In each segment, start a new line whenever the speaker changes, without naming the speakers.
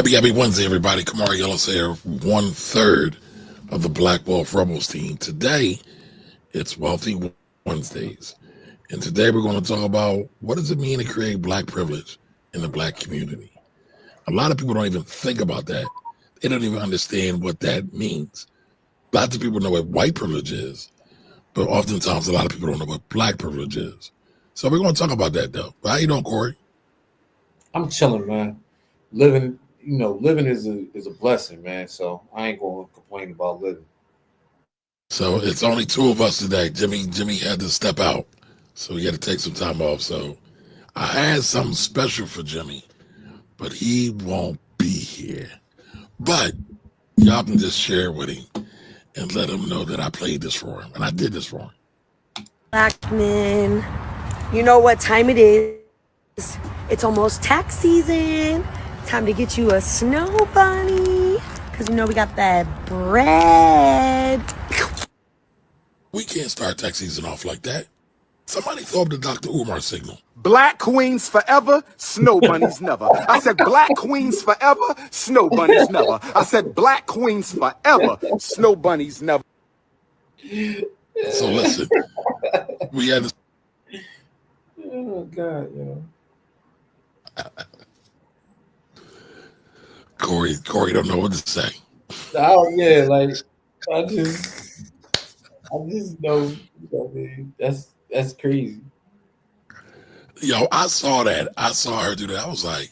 Happy Wednesday, everybody. Kamari Ellis here, 1/3 of the Black Wolf Rebels team. Today, it's Wealthy Wednesdays. And today we're going to talk about what does it mean to create black privilege in the black community. A lot of people don't even think about that. They don't even understand what that means. Lots of people know what white privilege is, but oftentimes a lot of people don't know what black privilege is. So we're going to talk about that, though. How you doing, Corey?
I'm chilling, man. Living is a blessing, man. So I ain't going to complain about living.
So it's only two of us today. Jimmy had to step out, so he had to take some time off. So I had something special for Jimmy, but he won't be here. But y'all can just share with him and let him know that I played this for him, and I did this for him.
Black men, you know what time it is. It's almost tax season. Time to get you a snow bunny, because you know we got that bread.
We can't start tax season off like that. Somebody throw up the Dr. Umar signal.
Black queens forever, snow bunnies never. I said black queens forever, snow bunnies never. I said black queens forever, snow bunnies never.
So listen, we had this.
Oh God, yo.
Corey don't know what to say.
Oh yeah, like I just know, man, that's crazy.
Yo, I saw that. I saw her do that. I was like,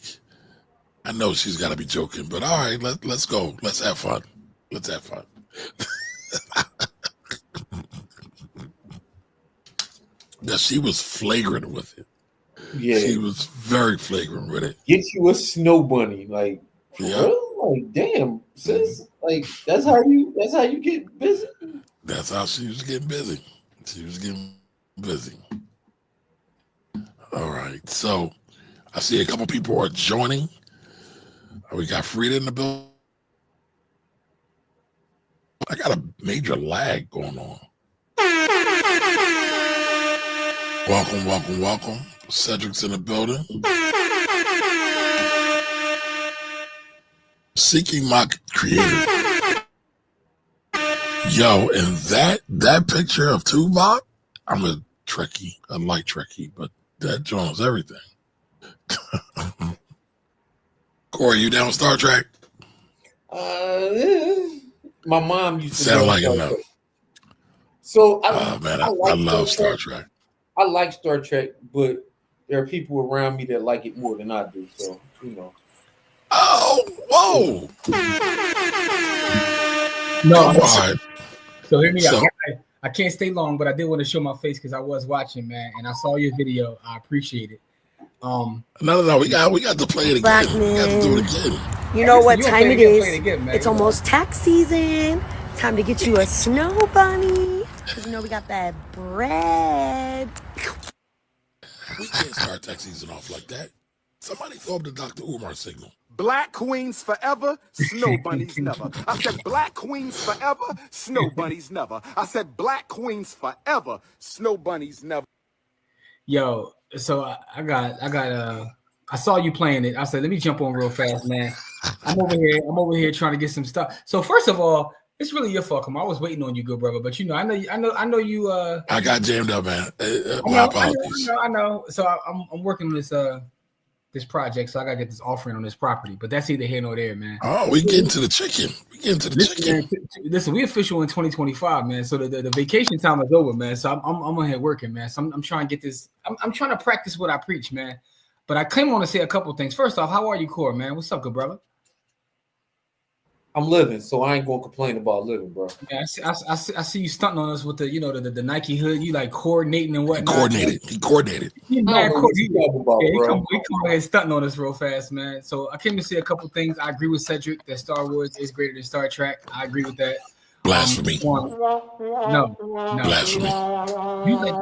I know she's got to be joking, but all right, let's go. Let's have fun. Let's have fun. Yeah, she was flagrant with it.
Yeah,
She was very flagrant with it.
get you a snow bunny, like for
Yeah.
real? Like damn, sis, like that's how you get busy.
That's how she was getting busy. She was getting busy. All right, so I see a couple people are joining. We got Frida in the building. I got a major lag going on. Welcome. Cedric's in the building. Seeking my creator. Yo, and that picture of Tuvok, I'm a Trekkie. I like Trekkie, but that joins everything. Corey, you down with Star Trek?
My mom used to
Sound
love
like
Star
it, no.
Trek. So
I love Star Trek.
I like Star Trek, but there are people around me that like it more than I do. So you know.
Oh, whoa!
No,
All right.
so hear me
So-
out. I can't stay long, but I did want to show my face because I was watching, man, and I saw your video. I appreciate it.
No. We got to play it again.
Black
We got to do it
men,
again.
you know what
You gonna
time
play
it
it again,
is.
play it again, man.
It's
You know.
almost tax season. Time to get you a snow bunny, because you know we got that bread.
We can't start tax season off like that. Somebody throw up the Dr. Umar signal.
Black queens forever, snow bunnies never. I said black queens forever, snow bunnies never. I said black queens forever, snow bunnies never.
Yo, so I saw you playing it. I said, let me jump on real fast, man. I'm over here trying to get some stuff. So first of all, it's really your fault. I was waiting on you, good brother. But you know, I know you.
I got jammed up, man. My apologies.
I know. So I'm working on this project, so I gotta get this offering on this property. But that's neither here nor there, man.
Oh, we getting to the chicken.
Listen, we official in 2025, man. So the vacation time is over, man. So I'm on here working, man. So I'm trying to get this. I'm trying to practice what I preach, man. But I came on to say a couple things. First off, how are you, Core, man? What's up, good brother?
I'm living, so I ain't gonna complain about living, bro.
Yeah, I see you stunting on us with the Nike hood. You like coordinating and whatnot.
He coordinated.
You
I don't know what you talking about,
He
bro.
come ahead stunting on us real fast, man. So I came to say a couple things. I agree with Cedric that Star Wars is greater than Star Trek. I agree with that.
Blasphemy.
No.
Blasphemy.
You like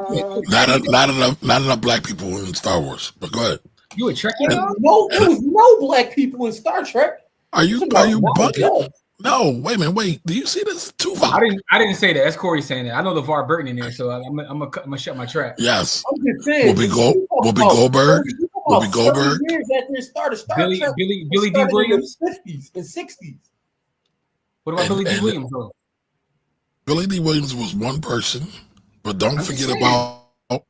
Not enough black people in Star Wars. But go ahead.
you a Trekkie?
There was no black people in Star Trek.
Are you bugging? No, wait a minute. Wait, do you see this? Tuvok.
I didn't say that. That's Corey saying that. I know LeVar Burton in there, so I'm gonna shut my trap.
Yes.
I'm just saying.
Whoopi Goldberg.
Oh,
Whoopi
30
Goldberg,
years after it started. Star
Billy
Trek
Billy
it
Billy D.
started in
Williams.
the 50s and 60s.
What about Billy D.
and
Williams though?
Billy D. Williams was one person, but don't
I'm just
forget
saying.
about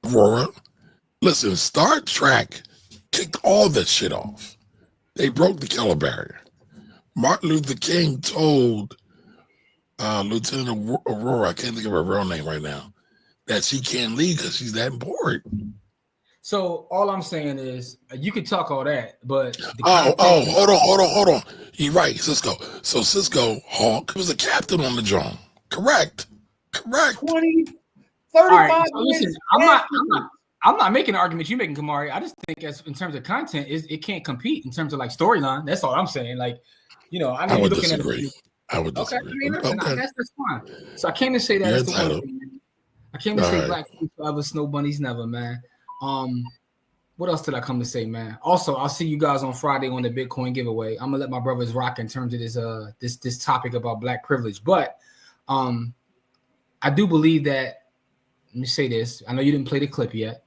Aurora. Listen, Star Trek kicked all that shit off. They broke the color barrier. Martin Luther King told Lieutenant Aurora, I can't think of her real name right now, that she can't leave because she's that bored.
So all I'm saying is you could talk all that, but the
Hold on. You're right, Cisco. So Cisco Hawk was a captain on the John. Correct.
20,
all
35
right. So
years
listen, I'm not making an argument you're making, Kamari. I just think as in terms of content, it can't compete in terms of like storyline. That's all I'm saying. Like, you know, I know you're looking
disagree.
at
I would
okay. I
disagree.
mean, listen,
Okay.
that's fine. So I came to say that
You're
that's the one
entitled.
thing, man. I came to
All
say
right.
Black Queens Forever, Snow Bunnies Never, man. What else did I come to say, man? Also, I'll see you guys on Friday on the Bitcoin giveaway. I'm gonna let my brothers rock in terms of this topic about Black privilege. But I do believe that. Let me say this. I know you didn't play the clip yet,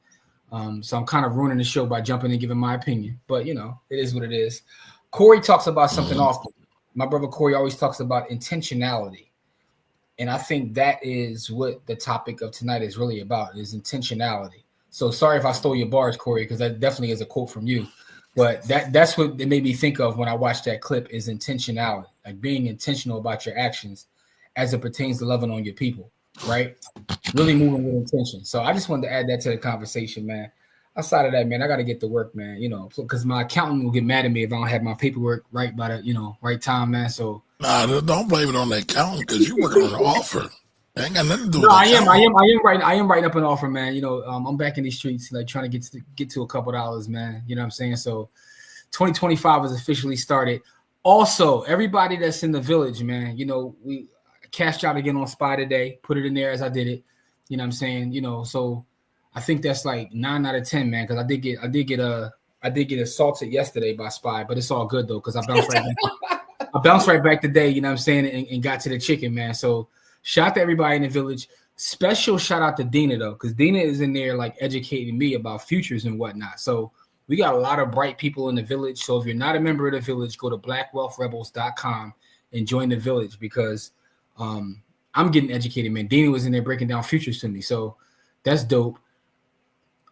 so I'm kind of ruining the show by jumping and giving my opinion. But you know, it is what it is. Corey talks about something often. My brother Corey always talks about intentionality. And I think that is what the topic of tonight is really about, is intentionality. So sorry if I stole your bars, Corey, because that definitely is a quote from you. But that's what it made me think of when I watched that clip, is intentionality, like being intentional about your actions as it pertains to loving on your people, right? Really moving with intention. So I just wanted to add that to the conversation, man. Outside of that, man, I got to get to work, man, you know, because my accountant will get mad at me if I don't have my paperwork right by the, right time, man. So
Nah, don't blame it on the accountant because you're working on an offer. It ain't got nothing to do
no,
with the
I
accountant.
am writing up an offer, man. You know, I'm back in these streets, like trying to get to a couple dollars, man. You know what I'm saying? So 2025 has officially started. Also, everybody that's in the village, man, you know, we cashed out again on SPY today, put it in there as I did it. You know what I'm saying? You know, so I think that's like 9 out of 10, man, because I did get assaulted yesterday by SPY, but it's all good though, because I bounced right back. I bounced right back today, you know what I'm saying, and got to the chicken, man. So shout out to everybody in the village. Special shout out to Dina though, because Dina is in there like educating me about futures and whatnot. So we got a lot of bright people in the village. So if you're not a member of the village, go to blackwealthrebels.com and join the village, because I'm getting educated, man. Dina was in there breaking down futures to me. So that's dope.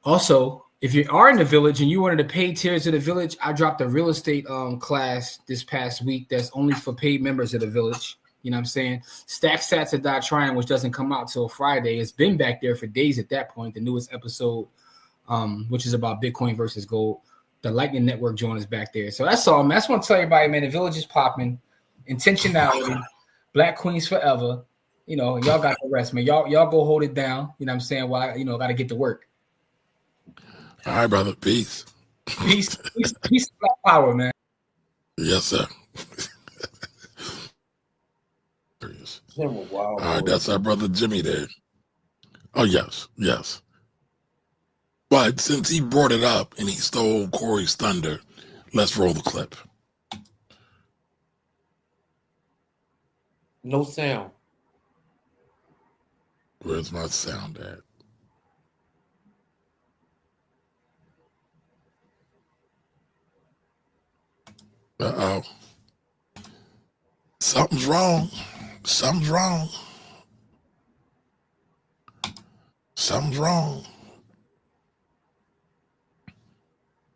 Also, if you are in the village and you wanted to pay tiers of the village, I dropped a real estate class this past week that's only for paid members of the village. You know what I'm saying? Stack Sats and Die Trying, which doesn't come out till Friday. It's been back there for days at that point. The newest episode, which is about Bitcoin versus gold. The Lightning Network joint is back there. So that's all, man. I just want to tell everybody, man, the village is popping. Intentionality. Black Queens forever. You know, y'all got the rest, man. Y'all go hold it down. You know what I'm saying? Why, you know, got to get to work.
All right, brother. Peace.
Peace, black power, man.
Yes, sir.
Wow.
All right, that's our brother Jimmy there. Oh, yes. But since he brought it up and he stole Corey's thunder, let's roll the clip.
No sound.
Where's my sound at? Uh-oh. Something's wrong.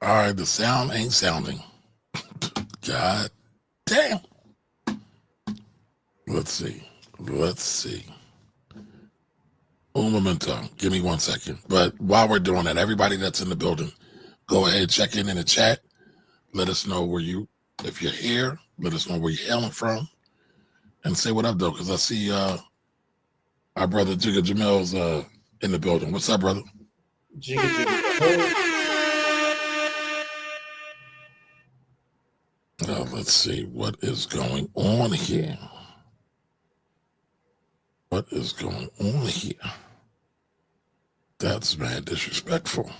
All right, the sound ain't sounding. God damn. Let's see. Un momento. Give me 1 second. But while we're doing that, everybody that's in the building, go ahead, check in the chat. Let us know if you're here, let us know where you're hailing from. And say what up, though, because I see our brother Jigga Jamil's in the building. What's up, brother?
Jigga.
Let's see. What is going on here? That's mad disrespectful.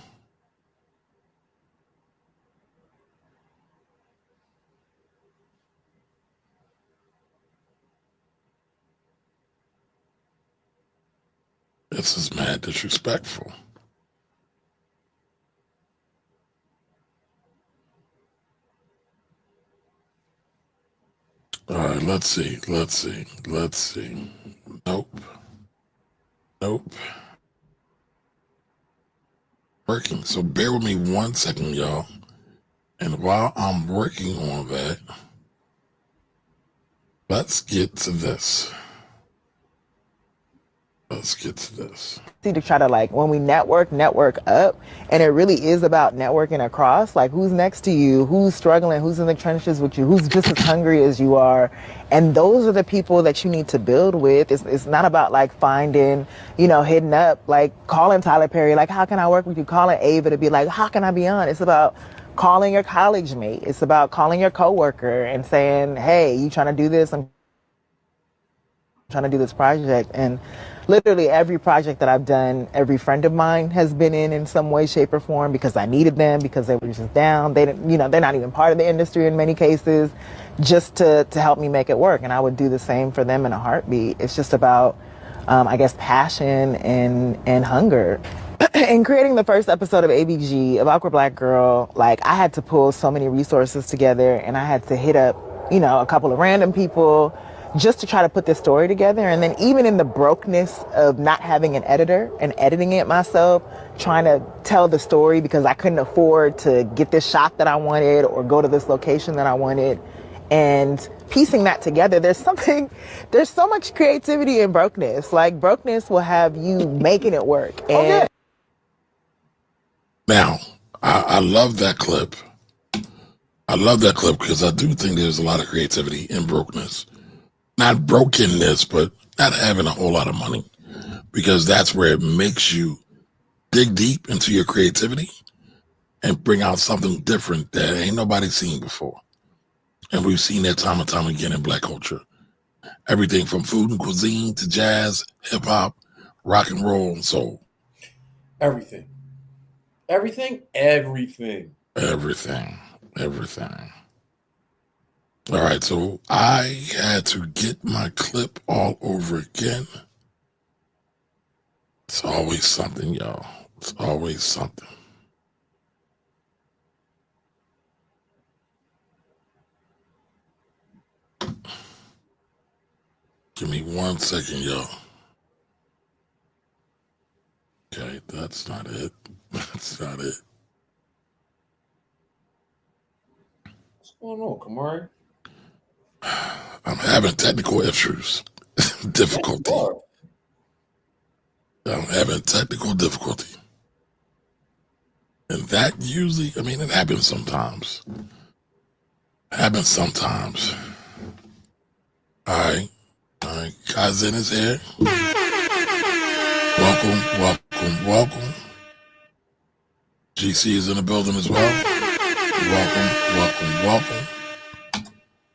This is mad disrespectful. Let's see. Let's see. Let's see. Nope. Nope. Working. So bear with me 1 second, y'all. And while I'm working on that, let's get to this. Let's get to this.
To try to, like, when we network up, and it really is about networking across, like, who's next to you, who's struggling, who's in the trenches with you, who's just as hungry as you are, and those are the people that you need to build with. It's not about, like, finding, hitting up, like, calling Tyler Perry, like, how can I work with you, calling Ava to be like, how can I be on? It's about calling your college mate. It's about calling your coworker and saying, hey, you trying to do this? I'm trying to do this project. And literally every project that I've done, every friend of mine has been in some way, shape, or form, because I needed them, because they were just down. They didn't, they're not even part of the industry in many cases, just to help me make it work. And I would do the same for them in a heartbeat. It's just about, I guess, passion and hunger. In creating the first episode of ABG, of Awkward Black Girl, like, I had to pull so many resources together, and I had to hit up, a couple of random people just to try to put this story together. And then even in the brokenness of not having an editor and editing it myself, trying to tell the story because I couldn't afford to get this shot that I wanted or go to this location that I wanted, and piecing that together, there's so much creativity in brokenness. Like, brokenness will have you making it work. And
Now, I love that clip. I love that clip because I do think there's a lot of creativity in brokenness. Not brokenness, but not having a whole lot of money, because that's where it makes you dig deep into your creativity and bring out something different that ain't nobody seen before. And we've seen that time and time again in Black culture. Everything from food and cuisine to jazz, hip hop, rock and roll, and soul.
Everything. Everything.
All right, so I had to get my clip all over again. It's always something, y'all. It's always something. Give me 1 second, y'all. Okay, that's not it. That's not it.
What's going on, Kamari?
I'm having technical issues. Difficulty. I'm having technical difficulty. And that usually, it happens sometimes. All right. Kaizen is here. Welcome. GC is in the building as well. Welcome.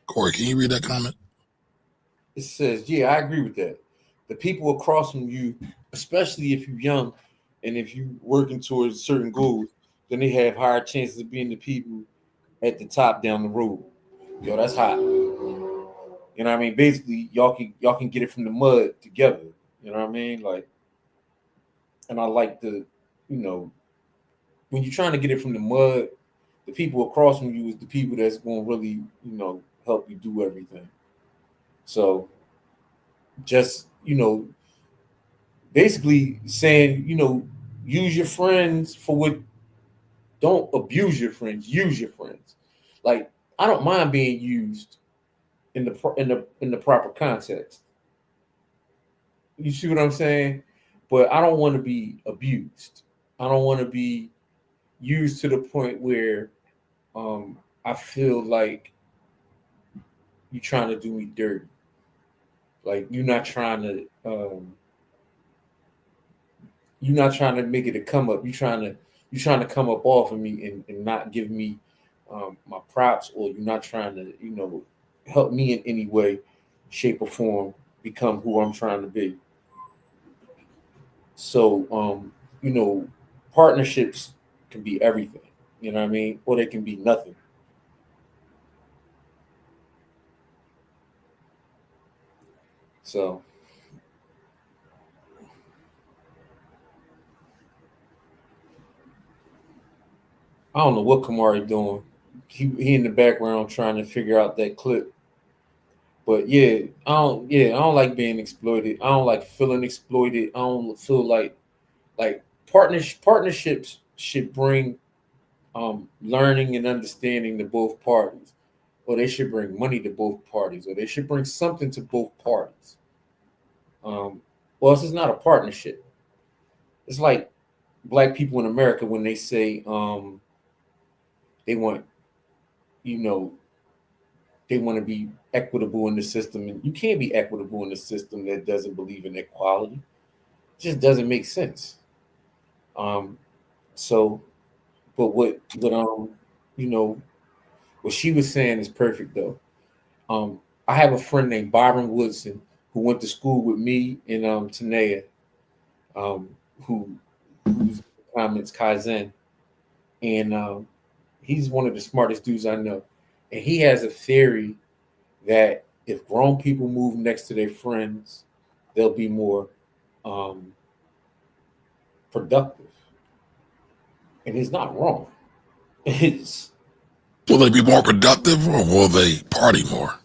Corey, can you read that comment?
It says, yeah, I agree with that. The people across from you, especially if you're young and if you're working towards certain goals, then they have higher chances of being the people at the top down the road. Yo, that's hot. You know what I mean? Basically, y'all can get it from the mud together. You know what I mean? Like, and I like the, when you're trying to get it from the mud, the people across from you is the people that's going to really, help you do everything. So just, basically saying, use your friends for what, don't abuse your friends, use your friends. Like, I don't mind being used in the proper context. You see what I'm saying? But I don't want to be abused. I don't want to be used to the point where I feel like you're trying to do me dirty. Like, you're not trying to make it a come up. You're trying to come up off of me and not give me my props, or you're not trying to, help me in any way, shape, or form become who I'm trying to be. So, partnerships can be everything, you know what I mean? Or they can be nothing. So, I don't know what Kamari doing. He in the background trying to figure out that clip. But I don't like being exploited. I don't like feeling exploited. I don't feel like partnerships should bring learning and understanding to both parties, or they should bring money to both parties, or they should bring something to both parties. Well, this is not a partnership. It's like black people in America when they say they want, you know, they want to be equitable in the system, and you can't be equitable in a system that doesn't believe in equality. It just doesn't make sense. Um, so, but you know, what she was saying is perfect though. I have a friend named Byron Woodson who went to school with me in Tanea, um, who's comments Kaizen, and he's one of the smartest dudes I know, and he has a theory that if grown people move next to their friends, they'll be more um, productive, and he's not wrong. It's
Will they be more productive or will they party more?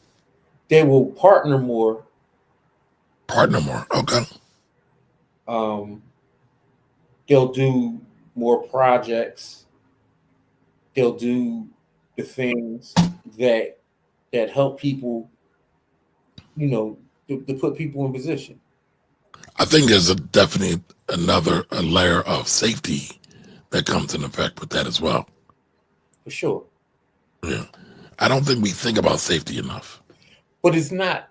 they will partner more.
Partner more. Okay.
Um, they'll do more projects. They'll do the things that help people, to put people in position.
I think there's a definitely a layer of safety that comes in effect with that as well.
For sure.
Yeah. I don't think we think about safety enough.
But it's not.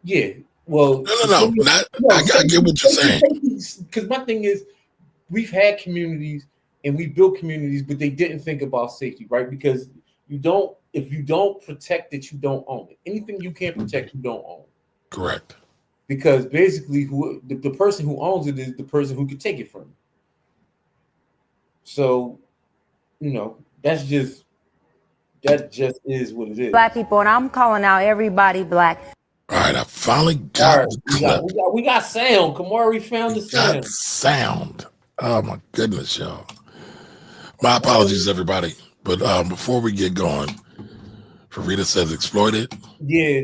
Yeah. Well,
No. I get what you're saying.
Because my thing is, we've had communities and we built communities, but they didn't think about safety, right? Because if you don't protect it, you don't own it. Anything you can't protect, you don't own.
Correct.
Because basically, the person who owns it is the person who could take it from you. So, that just is what it is.
Black people, and I'm calling out everybody black.
All right, I finally got the clip.
We got sound. Kamari found the sound.
Got sound. Oh my goodness, y'all. My apologies, everybody. But before we get going, Farida says exploited.
Yeah.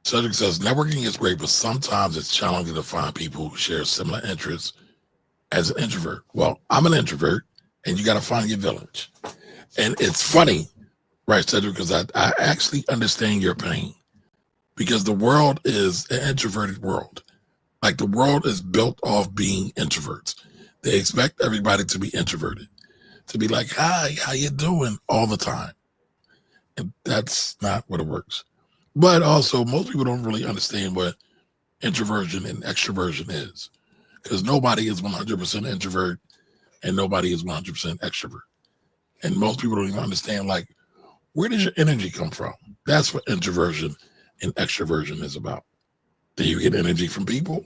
Cedric says networking is great, but sometimes it's challenging to find people who share similar interests as an introvert. Well, I'm an introvert, and you got to find your village. And it's funny, right, Cedric, because I actually understand your pain. Because the world is an introverted world. Like the world is built off being introverts. They expect everybody to be introverted, to be like, hi, how you doing all the time. And that's not what it works. But also, most people don't really understand what introversion and extroversion is. Because nobody is 100% introvert and nobody is 100% extrovert. And most people don't even understand, like, where does your energy come from? That's what introversion and extroversion is about. Do you get energy from people?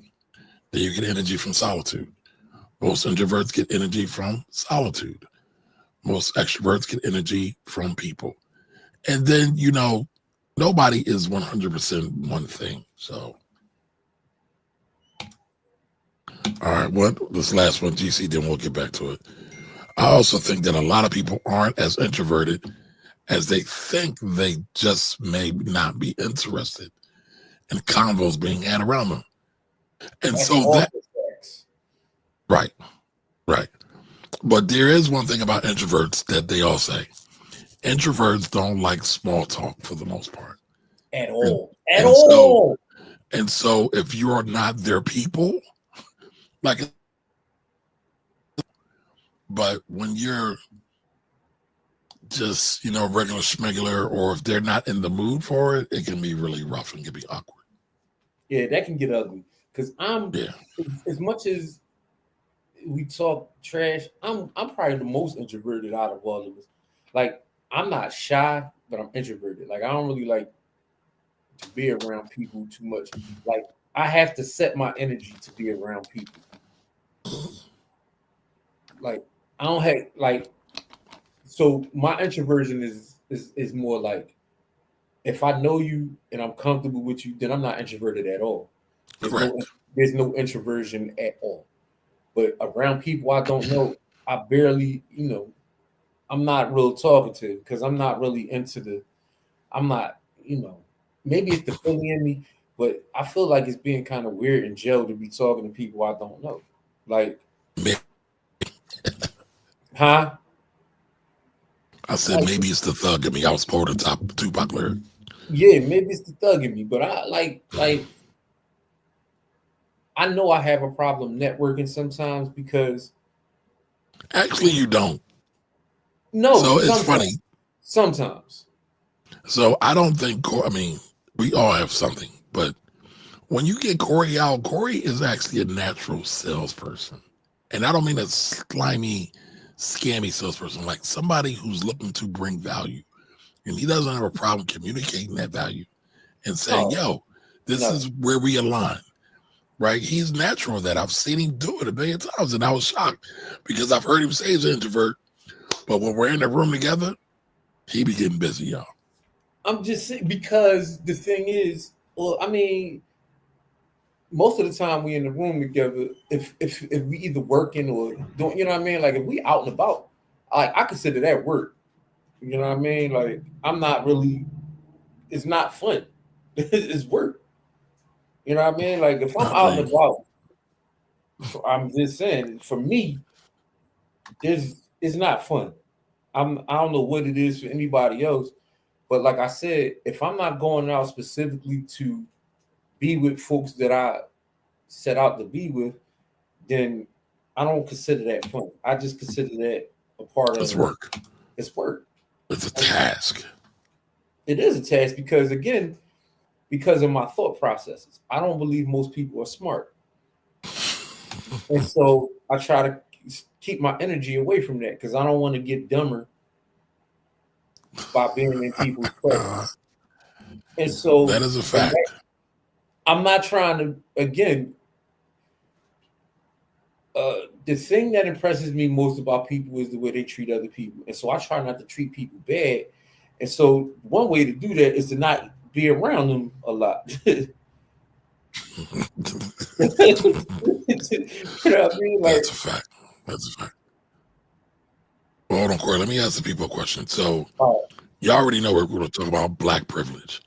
Do you get energy from solitude? Most introverts get energy from solitude. Most extroverts get energy from people. And then, nobody is 100% one thing. So, all right, this last one, GC, then we'll get back to it. I also think that a lot of people aren't as introverted as they think. They just may not be interested in convos being had around them. And
That's
so that, right. But there is one thing about introverts that they all say. Introverts don't like small talk for the most part.
At all.
And so if you're not their people, but when you're just, regular schmegular, or if they're not in the mood for it, it can be really rough and can be awkward.
Yeah, that can get ugly. Because as much as we talk trash, I'm probably the most introverted out of all of us. Like, I'm not shy, but I'm introverted. Like, I don't really like to be around people too much. Like, I have to set my energy to be around people. Like, I don't have so my introversion is more like, if I know you and I'm comfortable with you, then I'm not introverted at all. There's no introversion at all. But around people I don't know, I barely, I'm not real talkative because I'm not really I'm not, maybe it's the Philly in me, but I feel like it's being kind of weird in jail to be talking to people I don't know. Like, huh?
I said maybe it's the thug in me. I was quoting top Tupac lyric.
Yeah, maybe it's the thug in me, but I like I know I have a problem networking sometimes because
Actually, you don't.
no,
So it's
sometimes,
funny.
sometimes.
So I don't think, I mean, we all have something, but when you get Corey out, Corey is actually a natural salesperson. And I don't mean a slimy, scammy salesperson, like somebody who's looking to bring value. And he doesn't have a problem communicating that value and saying, yo, this is where we align, right? He's natural at that. I've seen him do it a million times, and I was shocked because I've heard him say he's an introvert, but when we're in the room together, he be getting busy, y'all.
I'm just saying, because the thing is, well, I mean, most of the time we in the room together, if we either working or doing, you know what I mean? Like if we out and about, I consider that work. You know what I mean? Like I'm not really, it's not fun. It's work. You know what I mean? Like if I'm out and about, I'm just saying, for me, it's not fun. I don't know what it is for anybody else, but like I said, if I'm not going out specifically to be with folks that I set out to be with, then I don't consider that fun. I just consider that a part of
it's work.
It's work.
It's a task.
It is a task because, again, because of my thought processes. I don't believe most people are smart. And so I try to keep my energy away from that because I don't want to get dumber by being in people's presence. And so
that is a fact.
I'm not trying to, again, the thing that impresses me most about people is the way they treat other people. And so I try not to treat people bad. And so one way to do that is to not be around them a lot. You know what I mean? Like,
that's a fact. That's a fact. Well, hold on, Corey. Let me ask the people a question. So you already know we're going to talk about black privilege.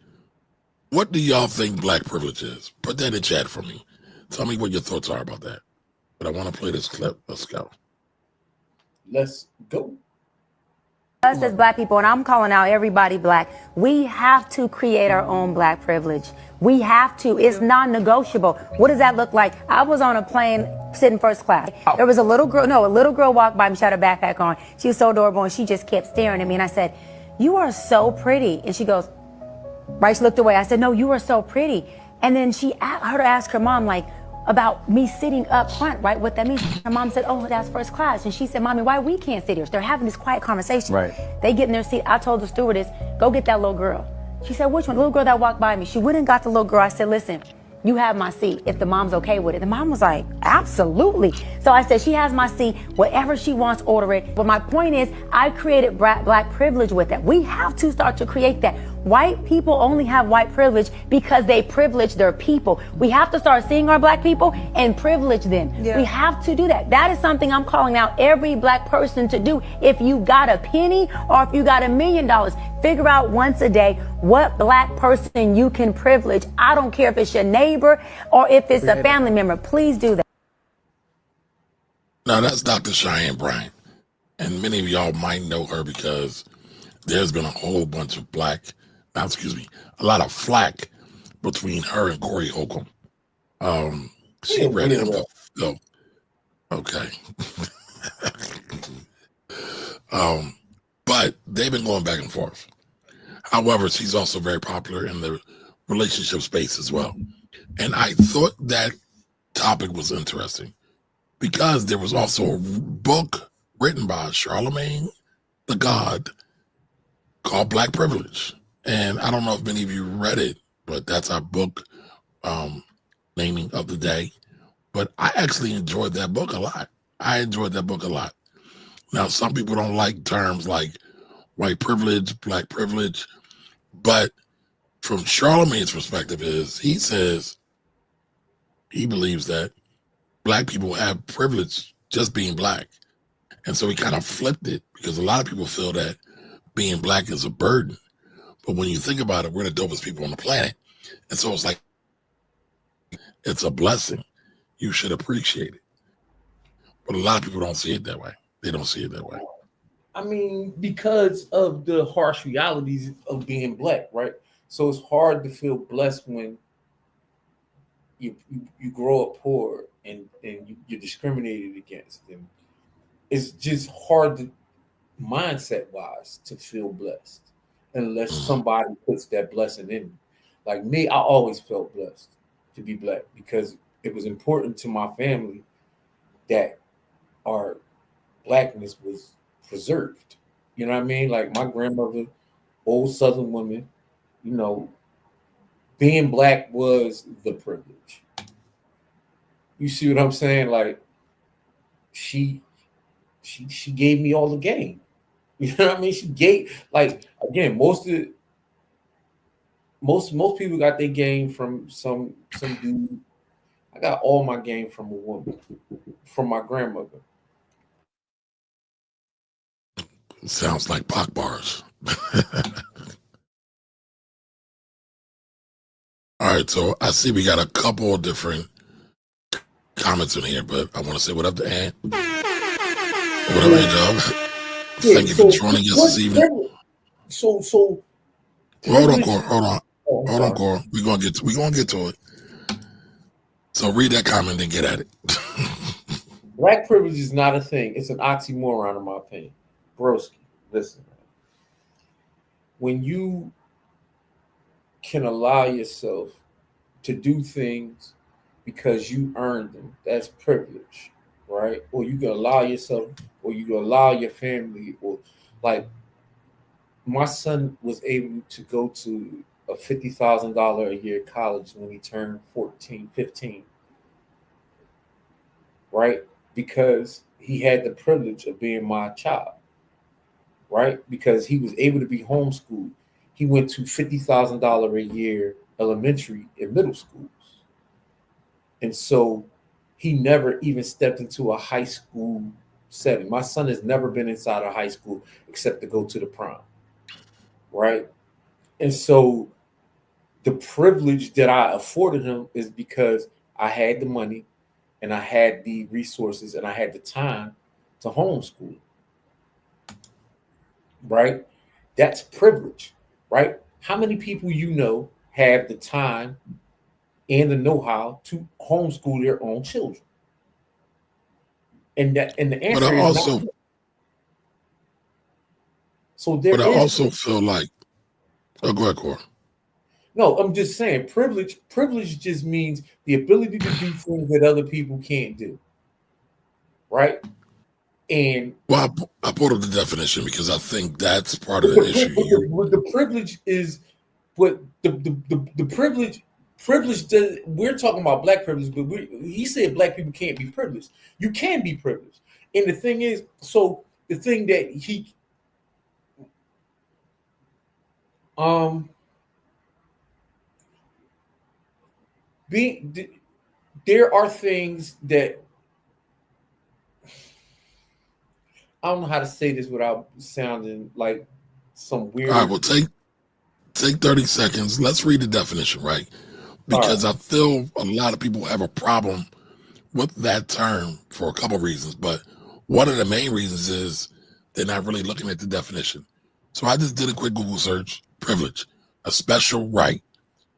What do y'all think black privilege is? Put that in chat for me. Tell me what your thoughts are about that. But I want to play this clip. Let's go.
Let's go.
Us as black people, and I'm calling out everybody black, we have to create our own black privilege. We have to. It's non-negotiable. What does that look like? I was on a plane sitting first class. There was a little girl walked by me. She had a backpack on. She was so adorable, and she just kept staring at me. And I said, "You are so pretty." And she goes, right, she looked away. I said, "No, you are so pretty." And then I heard her ask her mom, like, about me sitting up front, right? What that means. Her mom said, "Oh, that's first class." And she said, "Mommy, why we can't sit here?" They're having this quiet conversation.
Right.
They get in their seat. I told the stewardess, "Go get that little girl." She said, "Which one?" The little girl that walked by me. She went and got the little girl. I said, "Listen, you have my seat if the mom's okay with it." The mom was like, "Absolutely." So I said, "She has my seat. Whatever she wants, order it." But my point is, I created black privilege with that. We have to start to create that. White people only have white privilege because they privilege their people. We have to start seeing our black people and privilege them. Yeah. We have to do that. That is something I'm calling out every black person to do. If you got a penny or if you got $1 million, figure out once a day what black person you can privilege. I don't care if it's your neighbor or if it's a family member. Please do that.
Now, that's Dr. Cheyenne Bryant. And many of y'all might know her because there's been a whole bunch of a lot of flack between her and Corey Holcomb. She read him. Oh, okay. But they've been going back and forth. However, she's also very popular in the relationship space as well. And I thought that topic was interesting because there was also a book written by Charlemagne the God called Black Privilege. And I don't know if many of you read it, but that's our book naming of the day. But I actually enjoyed that book a lot. Now, some people don't like terms like white privilege, black privilege, but from Charlemagne's perspective he says he believes that black people have privilege just being black. And so he kind of flipped it because a lot of people feel that being black is a burden. But when you think about it, we're the dopest people on the planet. And so it's like, it's a blessing. You should appreciate it. But a lot of people don't see it that way. They don't see it that way.
I mean, because of the harsh realities of being black, right? So it's hard to feel blessed when you grow up poor and you're discriminated against. And it's just hard to, mindset wise, to feel blessed unless somebody puts that blessing in me. Like me, I always felt blessed to be black because it was important to my family that our blackness was preserved. You know what I mean? Like my grandmother, old Southern woman, you know, being black was the privilege. You see what I'm saying? Like she gave me all the game. You know what I mean? She gave, like, again, most people got their game from some dude. I got all my game from a woman, from my grandmother.
Sounds like Pac bars. All right, so I see we got a couple of different comments in here, but I want to say what up to Ant. What up, Ant? Thank you for joining us this evening.
So
hold on, Cor. We're gonna get to it. So read that comment and get at it.
Black privilege is not a thing. It's an oxymoron, in my opinion. Broski, listen. When you can allow yourself to do things because you earned them, that's privilege, right? Or you can allow yourself, or you can allow your family, or like my son was able to go to a $50,000 a year college when he turned 15, right? Because he had the privilege of being my child, right? Because he was able to be homeschooled. He went to $50,000 a year elementary and middle schools. And so he never even stepped into a high school setting. My son has never been inside a high school except to go to the prom, right? And so the privilege that I afforded him is because I had the money and I had the resources and I had the time to homeschool, right? That's privilege, right? How many people you know have the time and the know-how to homeschool their own children? And the answer
But I
is
also,
not. So there
but I
is
also feel like, oh, go ahead, Cor.
no. I'm just saying privilege. Privilege just means the ability to do things that other people can't do, right? And
Well, I pulled up the definition because I think that's part of the issue here.
the privilege is what the privilege does. We're talking about black privilege, but he said black people can't be privileged. You can be privileged, and the thing is, so the thing that he there are things that I don't know how to say this without sounding like some weird.
All right, well, take 30 seconds. Let's read the definition, right? Because I feel a lot of people have a problem with that term for a couple of reasons, but one of the main reasons is they're not really looking at the definition. So I just did a quick Google search. Privilege, a special right,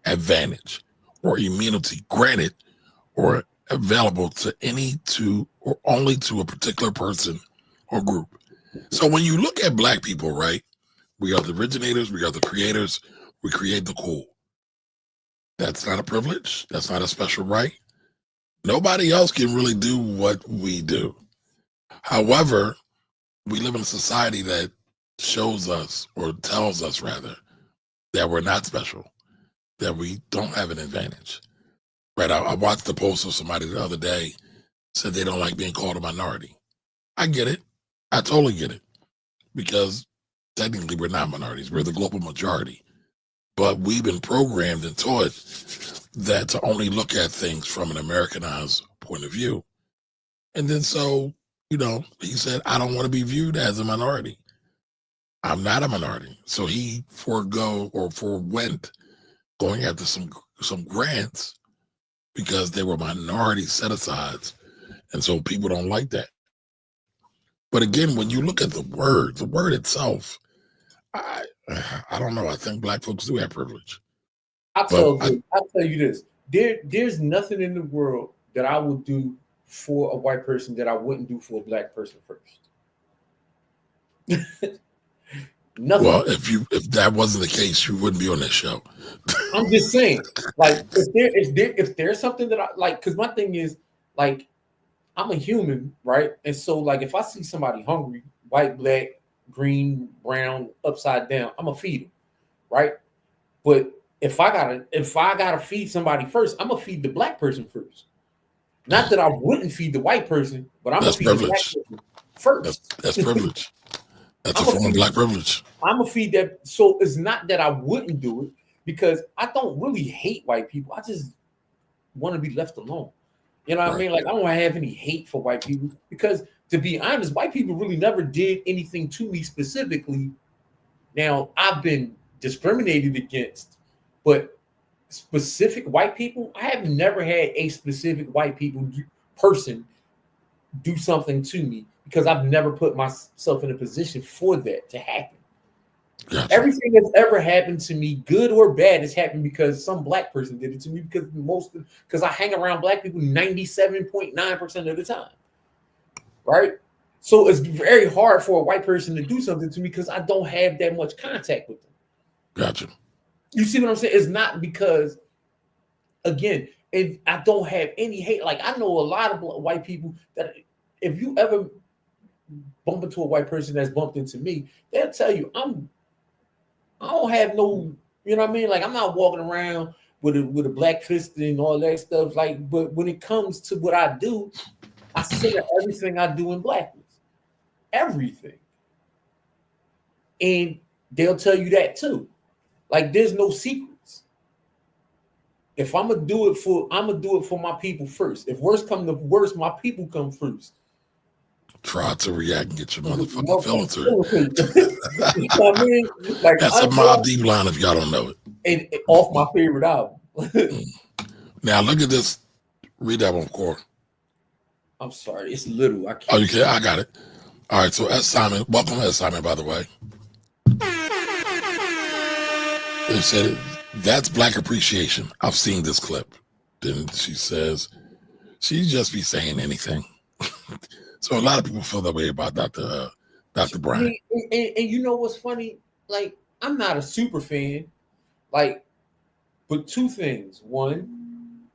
advantage, or immunity granted or available to any to or only to a particular person or group. So when you look at black people, right, we are the originators, we are the creators, we create the cool. That's not a privilege. That's not a special right. Nobody else can really do what we do. However, we live in a society that shows us, or tells us rather, that we're not special, that we don't have an advantage. Right? I watched the post of somebody the other day, said they don't like being called a minority. I get it. I totally get it. Because technically we're not minorities. We're the global majority. But we've been programmed and taught that to only look at things from an Americanized point of view. And then so, he said, I don't want to be viewed as a minority. I'm not a minority. So he forwent going after some grants because they were minority set-asides. And so people don't like that. But again, when you look at the word itself, I don't know. I think black folks do have privilege.
I'll tell you this. There's nothing in the world that I would do for a white person that I wouldn't do for a black person first. Nothing.
Well, if that wasn't the case, you wouldn't be on this show.
I'm just saying, like, if there's something that I like, because my thing is, like, I'm a human, right? And so, like, if I see somebody hungry, white, black, green, brown, upside down, I'm gonna feed them, right? But if I gotta feed somebody first, I'm gonna feed the black person first. Not that I wouldn't feed the white person, but I'm gonna feed
privilege.
the black person first.
That's privilege. That's a form of black privilege.
I'm gonna feed that. So it's not that I wouldn't do it, because I don't really hate white people. I just want to be left alone. You know what I mean? Like, I don't have any hate for white people, because, to be honest, white people really never did anything to me specifically. Now, I've been discriminated against, but specific white people, I have never had a specific white person do something to me, because I've never put myself in a position for that to happen. Gotcha. Everything that's ever happened to me, good or bad, has happened because some black person did it to me, because I hang around black people 97.9% of the time. Right? So it's very hard for a white person to do something to me, because I don't have that much contact with them.
Gotcha.
You see what I'm saying? It's not because, again, I don't have any hate. Like, I know a lot of white people that, if you ever bump into a white person that's bumped into me, they'll tell you I don't have no, you know what I mean? Like, I'm not walking around with a black fist and all that stuff. Like, but when it comes to what I do, I say everything I do in blackness. Everything. And they'll tell you that too. Like, there's no secrets. If I'm gonna do it for my people first. If worst come to worst, my people come first.
Try to react and get your motherfucking feelings hurt.
You know what I mean? Like,
that's a Mobb Deep line if y'all don't know it.
And off my favorite album.
Now look at this. Read that one, Core.
I'm sorry, it's little. I can't.
Oh, you can? I got it. All right, so S. Simon, welcome S. Simon, by the way. They said, that's black appreciation. I've seen this clip. Then she says, she just be saying anything. So a lot of people feel that way about Dr. Brian.
And you know what's funny? Like, I'm not a super fan. Like, but two things. One,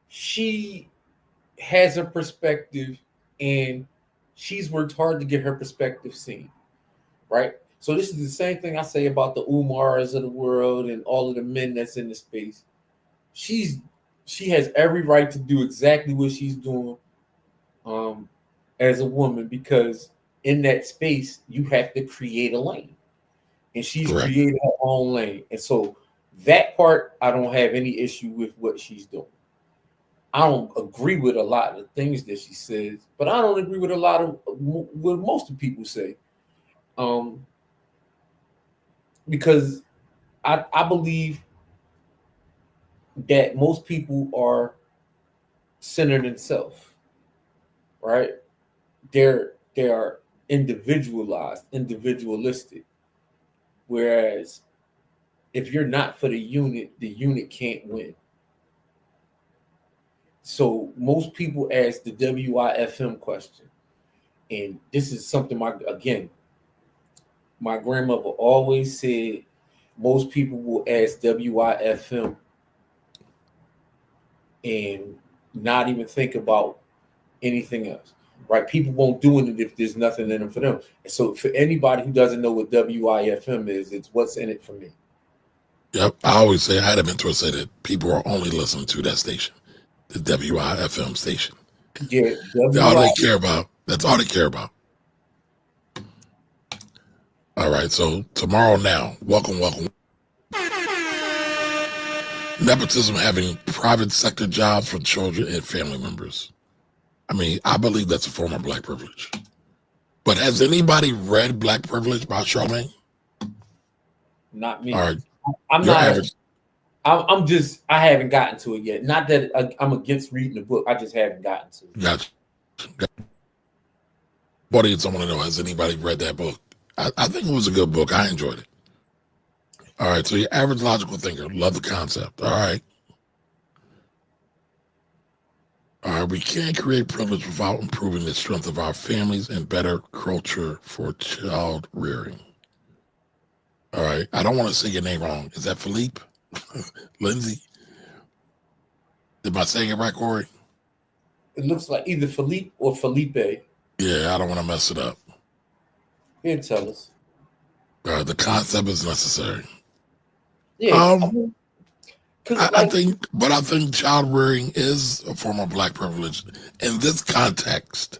she has a perspective, and she's worked hard to get her perspective seen, right? So this is the same thing I say about the Umars of the world and all of the men that's in the space. She has every right to do exactly what she's doing as a woman, because in that space you have to create a lane, and she's created her own lane. And so that part, I don't have any issue with what she's doing. I don't agree with a lot of the things that she says, but I don't agree with a lot of what most of people say. Because I believe that most people are centered in self, right? They are individualized, individualistic. Whereas if you're not for the unit can't win. So most people ask the WIFM question. And this is something my grandmother always said, most people will ask WIFM and not even think about anything else, right? People won't do it if there's nothing in it for them. And so for anybody who doesn't know what WIFM is, it's what's in it for me.
Yep. I always say, I had a mentor say that people are only listening to that station, the WIFM station.
Yeah.
That's all they care about. That's all they care about. All right, so tomorrow now, welcome. Nepotism, having private sector jobs for children and family members. I mean, I believe that's a form of black privilege. But has anybody read Black Privilege by Charmaine?
Not me.
All right.
I'm
Your
not.
average.
I'm just. I haven't gotten to it yet. Not that I'm against reading the book. I just haven't gotten to it.
Gotcha. Audience, I want to know, has anybody read that book? I think it was a good book. I enjoyed it. All right. So your average logical thinker, love the concept. All right. All right. We can't create privilege without improving the strength of our families and better culture for child rearing. All right. I don't want to say your name wrong. Is that Philippe? Lindsay? Am I saying it right, Corey?
It looks like either Philippe or Felipe.
Yeah, I don't want to mess it up.
Here, tell us.
The concept is necessary.
Yeah.
I think child rearing is a form of Black privilege in this context,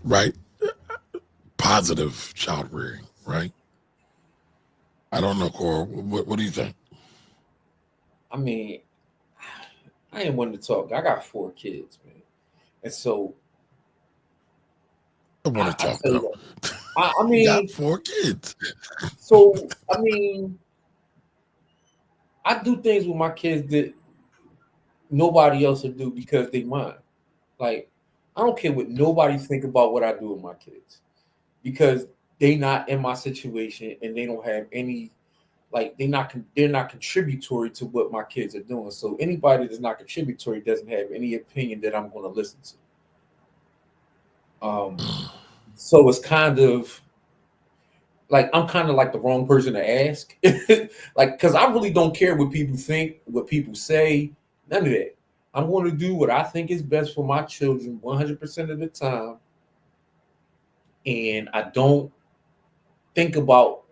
right? Positive child rearing, right? I don't know, Cora. What do you think?
I mean, I ain't one to talk. I got 4 kids, man, and so
I want to talk though.
I mean,
you got 4 kids.
So I mean, I do things with my kids that nobody else would do because they mine. Like, I don't care what nobody think about what I do with my kids because they not in my situation and they don't have any, like, they're not contributory to what my kids are doing. So anybody that's not contributory doesn't have any opinion that I'm going to listen to. So it's kind of like I'm kind of like the wrong person to ask, like, because I really don't care what people think, what people say, none of that. I'm going to do what I think is best for my children 100% of the time, and I don't think about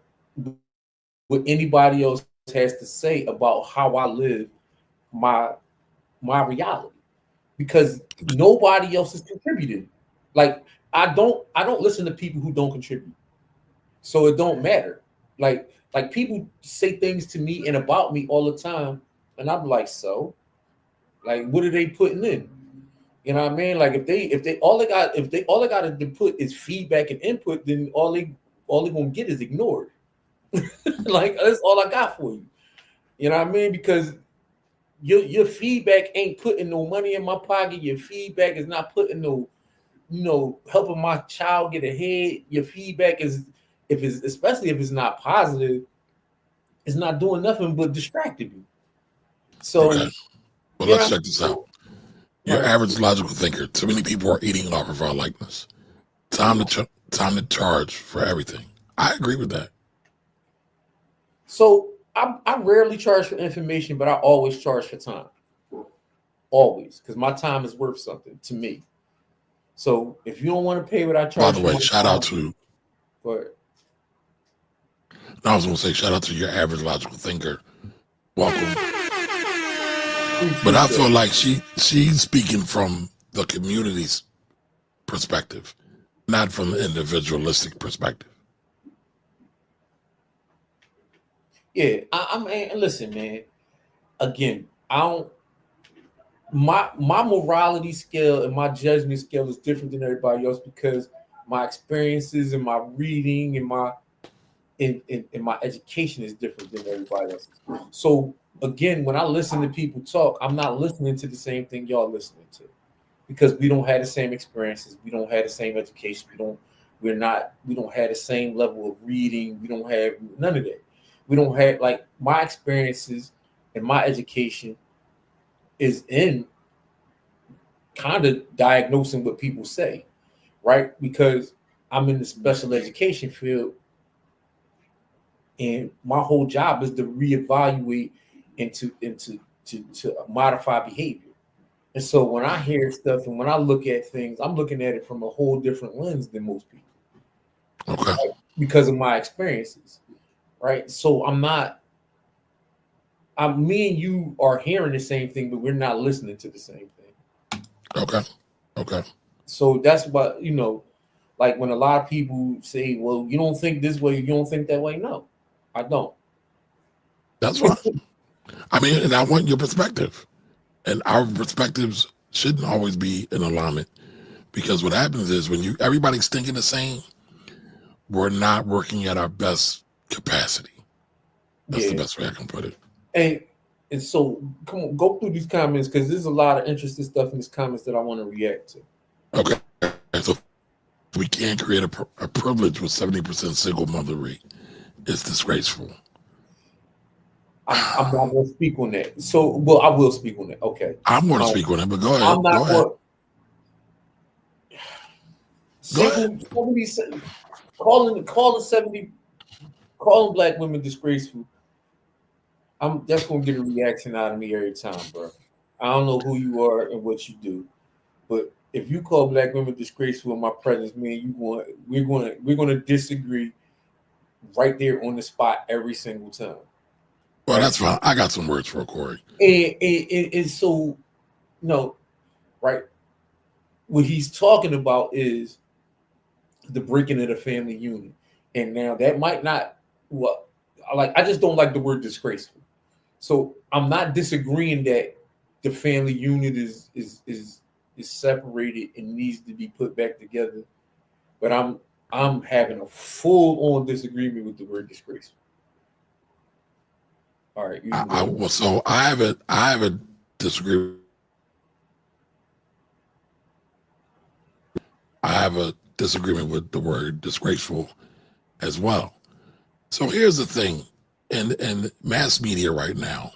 what anybody else has to say about how I live my reality, because nobody else is contributing. Like I don't listen to people who don't contribute. So it don't matter. Like people say things to me and about me all the time, and I'm like, so, like, what are they putting in? You know what I mean? Like if they all they got to put is feedback and input, then all they gonna get is ignored. Like that's all I got for you. You know what I mean? Because your feedback ain't putting no money in my pocket. Your feedback is not putting no, helping my child get ahead. Your feedback is, especially if it's not positive, it's not doing nothing but distracting me. So,
okay. Well, let's check this out. Your average logical thinker. Too many people are eating off of our likeness. Time to charge for everything. I agree with that.
So I rarely charge for information, but I always charge for time. Always, because my time is worth something to me. So if you don't want to pay what I charge,
by the way, shout out to.
What?
No, I was going to say shout out to your average logical thinker. Welcome. But I feel like she's speaking from the community's perspective, not from the individualistic perspective.
Yeah, I mean, listen, man. Again, I don't. My morality scale and my judgment scale is different than everybody else because my experiences and my reading and my my education is different than everybody else. So again, when I listen to people talk, I'm not listening to the same thing y'all listening to because we don't have the same experiences, we don't have the same education, we don't have the same level of reading, we don't have none of that. We don't have, like, my experiences and my education is in kind of diagnosing what people say, right? Because I'm in the special education field and my whole job is to reevaluate and to modify behavior. And so when I hear stuff and when I look at things, I'm looking at it from a whole different lens than most people.
Okay.
Right? Because of my experiences. Right. So me and you are hearing the same thing, but we're not listening to the same thing.
Okay.
So that's what, like when a lot of people say, well, you don't think this way, you don't think that way. No, I don't.
That's fine. I mean, and I want your perspective. And our perspectives shouldn't always be in alignment because what happens is when everybody's thinking the same, we're not working at our best capacity. That's the
Yeah.
best way I can put it.
And so come on, go through these comments because there's a lot of interesting stuff in these comments that I want to react to.
Okay. So we can't create a privilege with 70% single mother rate. It's disgraceful.
I'm not going to speak on that. So, well, I will speak on that. Okay.
I'm going to speak on it, but go ahead.
I'm not
go ahead.
Calling black women disgraceful. That's gonna get a reaction out of me every time, bro. I don't know who you are and what you do, but if you call black women disgraceful in my presence, man, we're gonna disagree right there on the spot every single time.
Well, that's fine. I got some words for Corey.
And so, no, right. What he's talking about is the breaking of the family unit, and now that might not I just don't like the word disgraceful. So I'm not disagreeing that the family unit is separated and needs to be put back together, but I'm having a full on disagreement with the word disgraceful. All right.
I have a disagreement. I have a disagreement with the word disgraceful as well. So here's the thing. In mass media right now,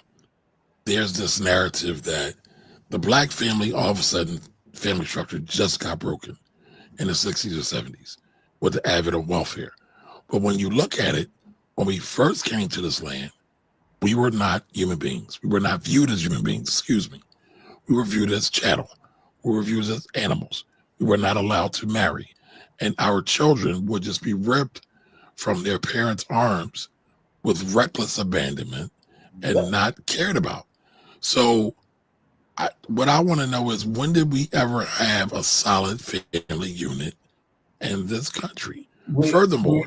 there's this narrative that the black family, all of a sudden, family structure just got broken in the 60s or 70s with the advent of welfare. But when you look at it, when we first came to this land, we were not human beings. We were not viewed as human beings, excuse me. We were viewed as chattel. We were viewed as animals. We were not allowed to marry. And our children would just be ripped from their parents' arms with reckless abandonment and not cared about. So what I want to know is, when did we ever have a solid family unit in this country? Furthermore,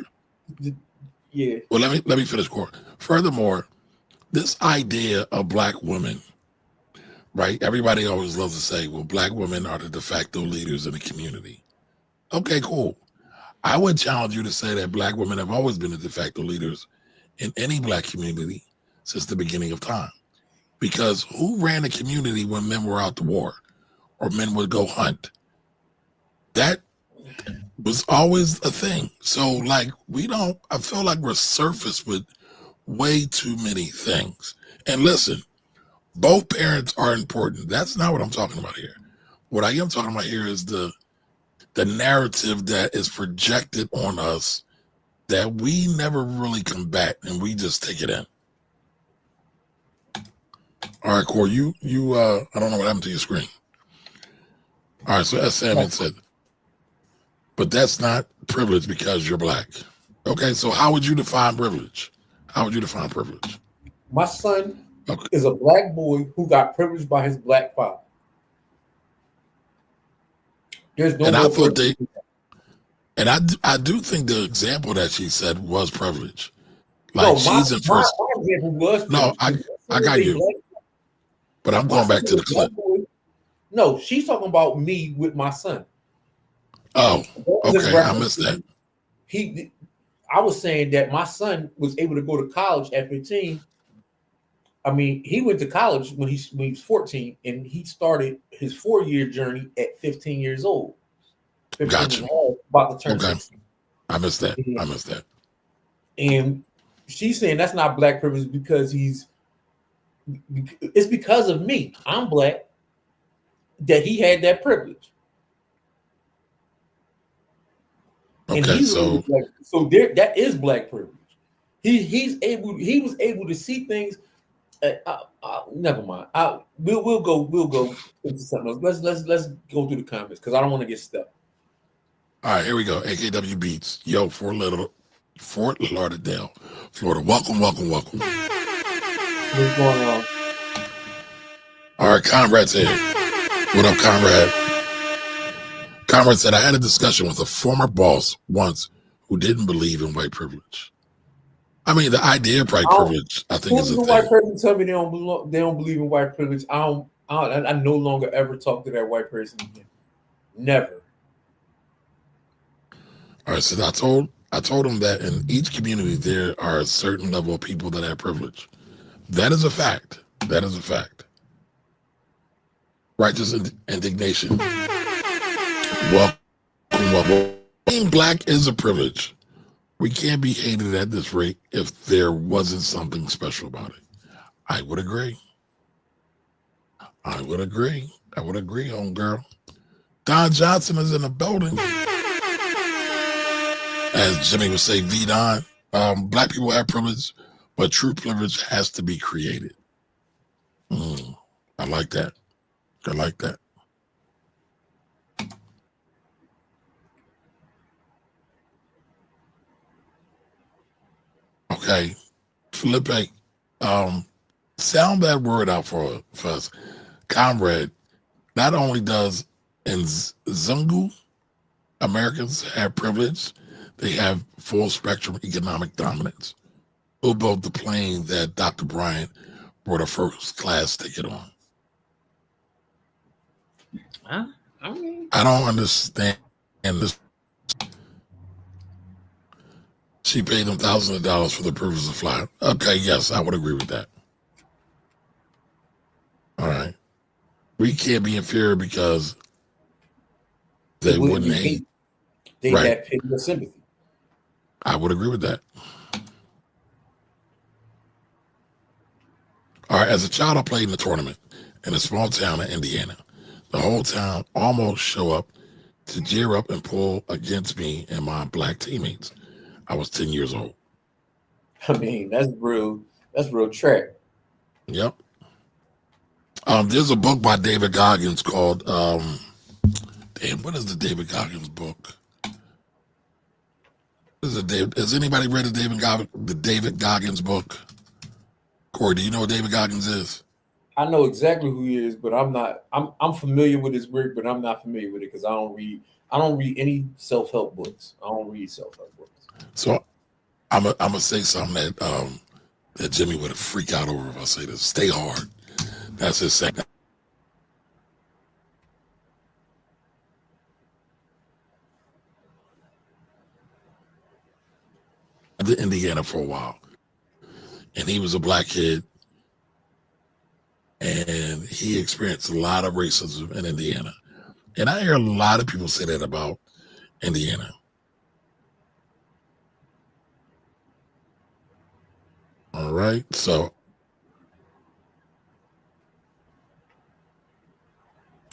yeah.
Well, let me finish, Corey. Furthermore, this idea of black women, right? Everybody always loves to say, well, black women are the de facto leaders in the community. Okay, cool. I would challenge you to say that black women have always been the de facto leaders in any black community since the beginning of time. Because who ran a community when men were out to war or men would go hunt? That was always a thing. So I feel like we're surfaced with way too many things. And listen, both parents are important. That's not what I'm talking about here. What I am talking about here is the narrative that is projected on us that we never really combat, and we just take it in. All right, Corey, you I don't know what happened to your screen. All right, so as Sam said, but that's not privilege because you're black. Okay, so how would you define privilege? How would you define privilege?
My son is a black boy who got privileged by his black father. There's no.
And I do think the example that she said was privilege.
Like, no, she's in first. My example was
no, I got you. But I'm going back to the clip.
No, she's talking about me with my son.
Oh, okay. I missed that.
I was saying that my son was able to go to college at 15. I mean, he went to college when he was 14, and he started his 4-year journey at 15 years old.
Gotcha.
About to turn 16.
I missed that.
And she's saying that's not black privilege because it's because of me. I'm black that he had that privilege.
Okay,
and that is black privilege. He was able to see things. Never mind. We'll go into something else. Let's go through the comments because I don't want to get stuck.
All right, here we go. AKW Beats. Yo, Fort Lauderdale, Florida. Welcome.
What's going on?
All right, Conrad said, what up, Conrad? Conrad said, I had a discussion with a former boss once who didn't believe in white privilege. I mean, the idea of white privilege, I think, is a thing.
White person tell me they don't believe in white privilege. I no longer ever talk to that white person again. Never.
All right, so I told him that in each community there are a certain level of people that have privilege. That is a fact. That is a fact. Righteous indignation. Welcome, welcome. Being black is a privilege. We can't be hated at this rate if there wasn't something special about it. I would agree. I would agree. I would agree, homegirl. Don Johnson is in the building. As Jimmy would say, V Don, black people have privilege, but true privilege has to be created. I like that. I like that. Okay, Felipe, sound that word out for us. Comrade, not only does in Zungu Americans have privilege, they have full spectrum economic dominance. Who built the plane that Dr. Bryant brought a first class ticket on? I don't understand this. She paid them thousands of dollars for the privilege of flying. Okay, yes, I would agree with that. All right. We can't be inferior because they wouldn't hate.
They have pity or sympathy.
I would agree with that. All right, as a child, I played in a tournament in a small town in Indiana. The whole town almost show up to jeer up and pull against me and my black teammates. I was 10 years old.
I mean, that's real track.
Yep. There's a book by David Goggins called what is the David Goggins book? Has anybody read the David Goggins book? Corey, do you know what David Goggins is?
I know exactly who he is, but I'm familiar with his work, but I'm not familiar with it because I don't read any self-help books. I don't read self-help books.
So I'm gonna say something that Jimmy would freak out over if I say this. Stay hard. That's his second. I did Indiana for a while, and he was a black kid, and he experienced a lot of racism in Indiana. And I hear a lot of people say that about Indiana. All right, so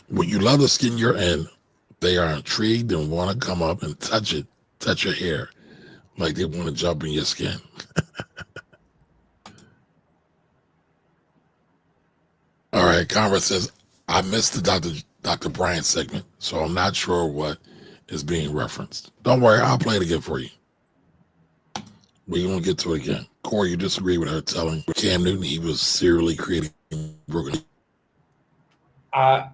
when you love the skin you're in, they are intrigued and want to come up and touch your hair, like they want to jump in your skin. All right, Conrad says, I missed the Dr. Bryant segment, so I'm not sure what is being referenced. Don't worry, I'll play it again for you. We won't get to it again. Corey, you disagree with her telling Cam Newton he was serially creating Brooklyn.
I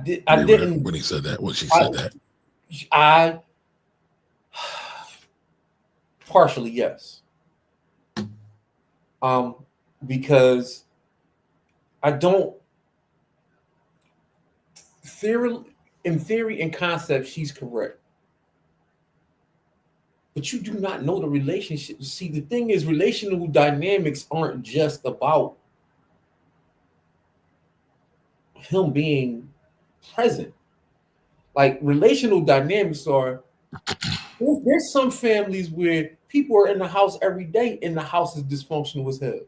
didn't
when he said that. When she said that.
I partially yes. Because I don't in theory and concept, she's correct. But you do not know the relationship. See, the thing is, relational dynamics aren't just about him being present. Like, relational dynamics are, there's some families where people are in the house every day and the house is dysfunctional as hell.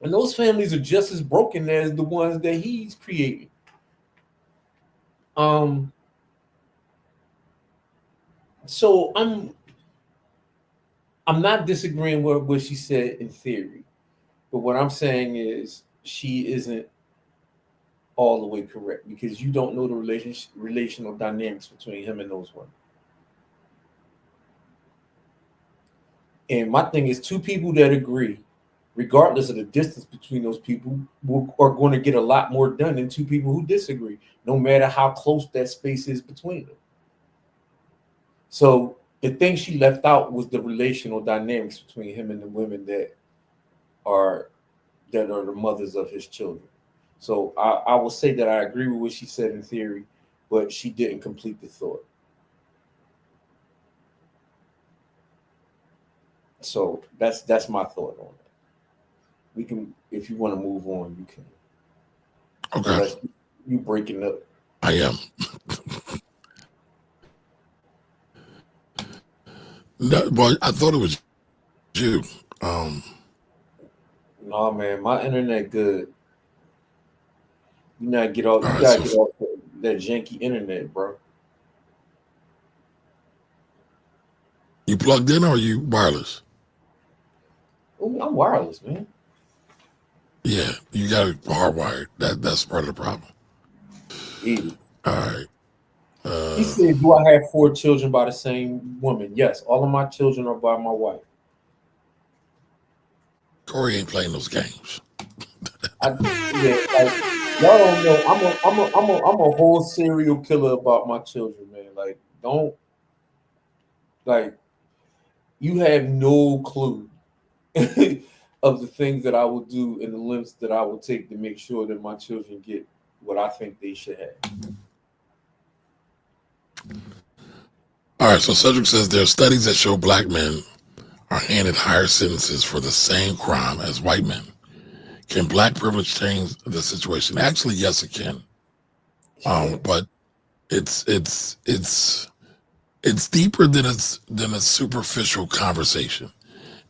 And those families are just as broken as the ones that he's creating. So I'm not disagreeing with what she said in theory, but what I'm saying is she isn't all the way correct because you don't know the relational dynamics between him and those women. And my thing is, two people that agree, regardless of the distance between those people, are going to get a lot more done than two people who disagree, no matter how close that space is between them. So the thing she left out was the relational dynamics between him and the women that are the mothers of his children. So I will say that I agree with what she said in theory, but she didn't complete the thought. So that's my thought on it. We can, if you want to move on, you can.
Okay.
Unless you breaking up.
I am. No, well, I thought it was you.
No, man, my internet good. You not get off.
All
You
right,
gotta
so
get off that janky internet, bro.
you plugged in or you wireless?
Ooh, I'm wireless, man.
Yeah, you got it hardwired. That's part of the problem.
Yeah.
All right.
He said, "Do I have 4 children by the same woman?" Yes, all of my children are by my wife.
Corey ain't playing those games.
Yeah, like y'all don't know. I'm a whole serial killer about my children, man. Like, don't like you have no clue of the things that I will do and the lengths that I will take to make sure that my children get what I think they should have.
All right, so Cedric says there are studies that show black men are handed higher sentences for the same crime as white men. Can black privilege change the situation? Actually, yes, it can. But it's deeper than a superficial conversation.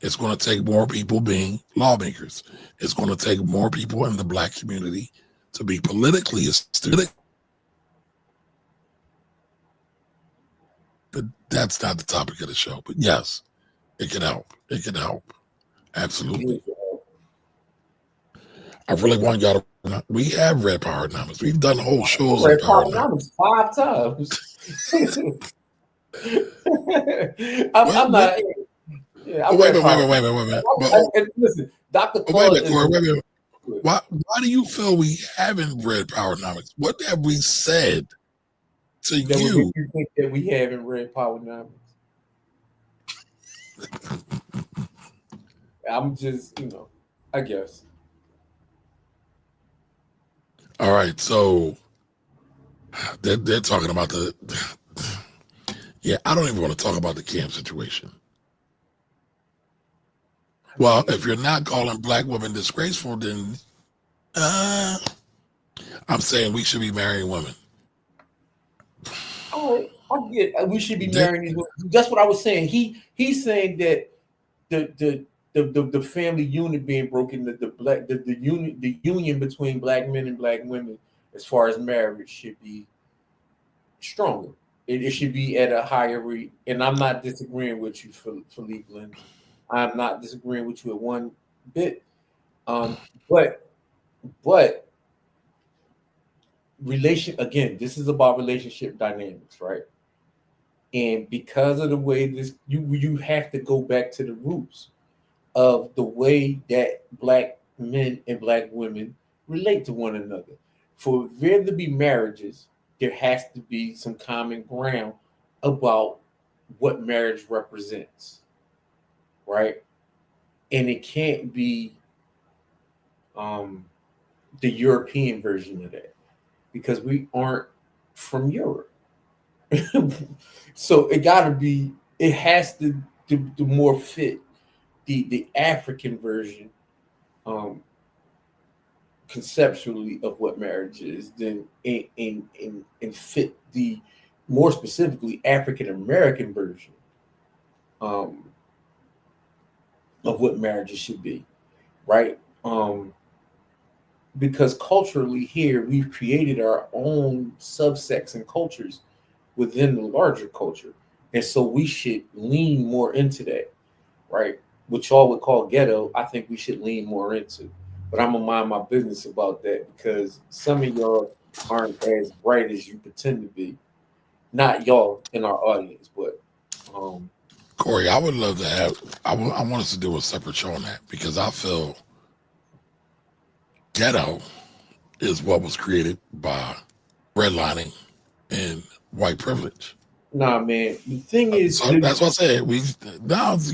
It's going to take more people being lawmakers. It's going to take more people in the black community to be politically astute. But that's not the topic of the show. But yes, it can help. It can help. Absolutely. I really want y'all to. We have read Power Numbers. We've done whole shows on
read
Power Numbers.
5 times. I'm not. Yeah, I
wait
read
a minute.
Listen, Dr.
Wait a
Claude
minute, Corey. Wait a minute. Why do you feel we haven't read Power Numbers? What have we said to
that
you?
would make you think that we haven't read Power Numbers. I'm just, I guess.
All right, so they're talking about I don't even want to talk about the camp situation. Well, if you're not calling black women disgraceful, then I'm saying we should be marrying women.
Oh, I get. We should be marrying these women. That's what I was saying. He's saying that the family unit being broken, the union between black men and black women as far as marriage should be stronger. It should be at a higher rate. And I'm not disagreeing with you, Philippe Lynn. I'm not disagreeing with you at one bit. But this is about relationship dynamics, right? And because of the way this, you have to go back to the roots of the way that black men and black women relate to one another. For there to be marriages, there has to be some common ground about what marriage represents, right? And it can't be the European version of that because we aren't from Europe. So it has to more fit the African version conceptually of what marriage is than and fit the more specifically African American version of what marriages should be, right? Because culturally here we've created our own subsects and cultures within the larger culture, and so we should lean more into that, right? What y'all would call ghetto, I think we should lean more into. But I'm gonna mind my business about that because some of y'all aren't as bright as you pretend to be. Not y'all in our audience, but
Corey, I would love to have. I want us to do a separate show on that because I feel ghetto is what was created by redlining and white privilege.
nah, man. The thing is,
So that's what I said. You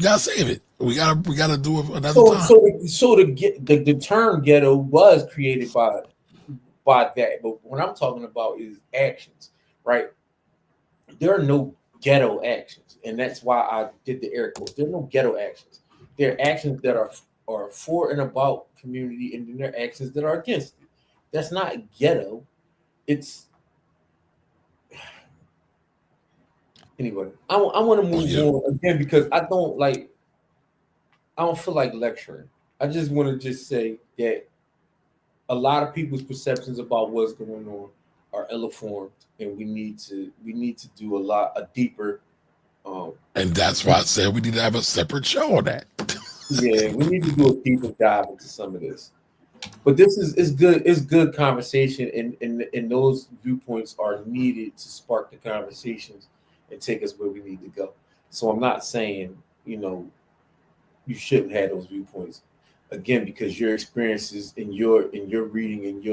gotta save it. We gotta do it another time.
So the term ghetto was created by that, but what I'm talking about is actions, right? There are no ghetto actions, and that's why I did the air quotes. There are no ghetto actions. There are actions that are for and about community, and then there are actions that are against it. That's not ghetto. It's anyway. I want to
Oh
move
yeah.
on again because I don't feel like lecturing. I just want to just say that a lot of people's perceptions about what's going on are ill-informed, and we need to do a deeper. Um,
And that's why I said we need to have a separate show on that.
yeah, we need to do a deeper dive into some of this. But this is good. It's good conversation, and those viewpoints are needed to spark the conversations and take us where we need to go. So I'm not saying you shouldn't have those viewpoints again because your experiences and your reading and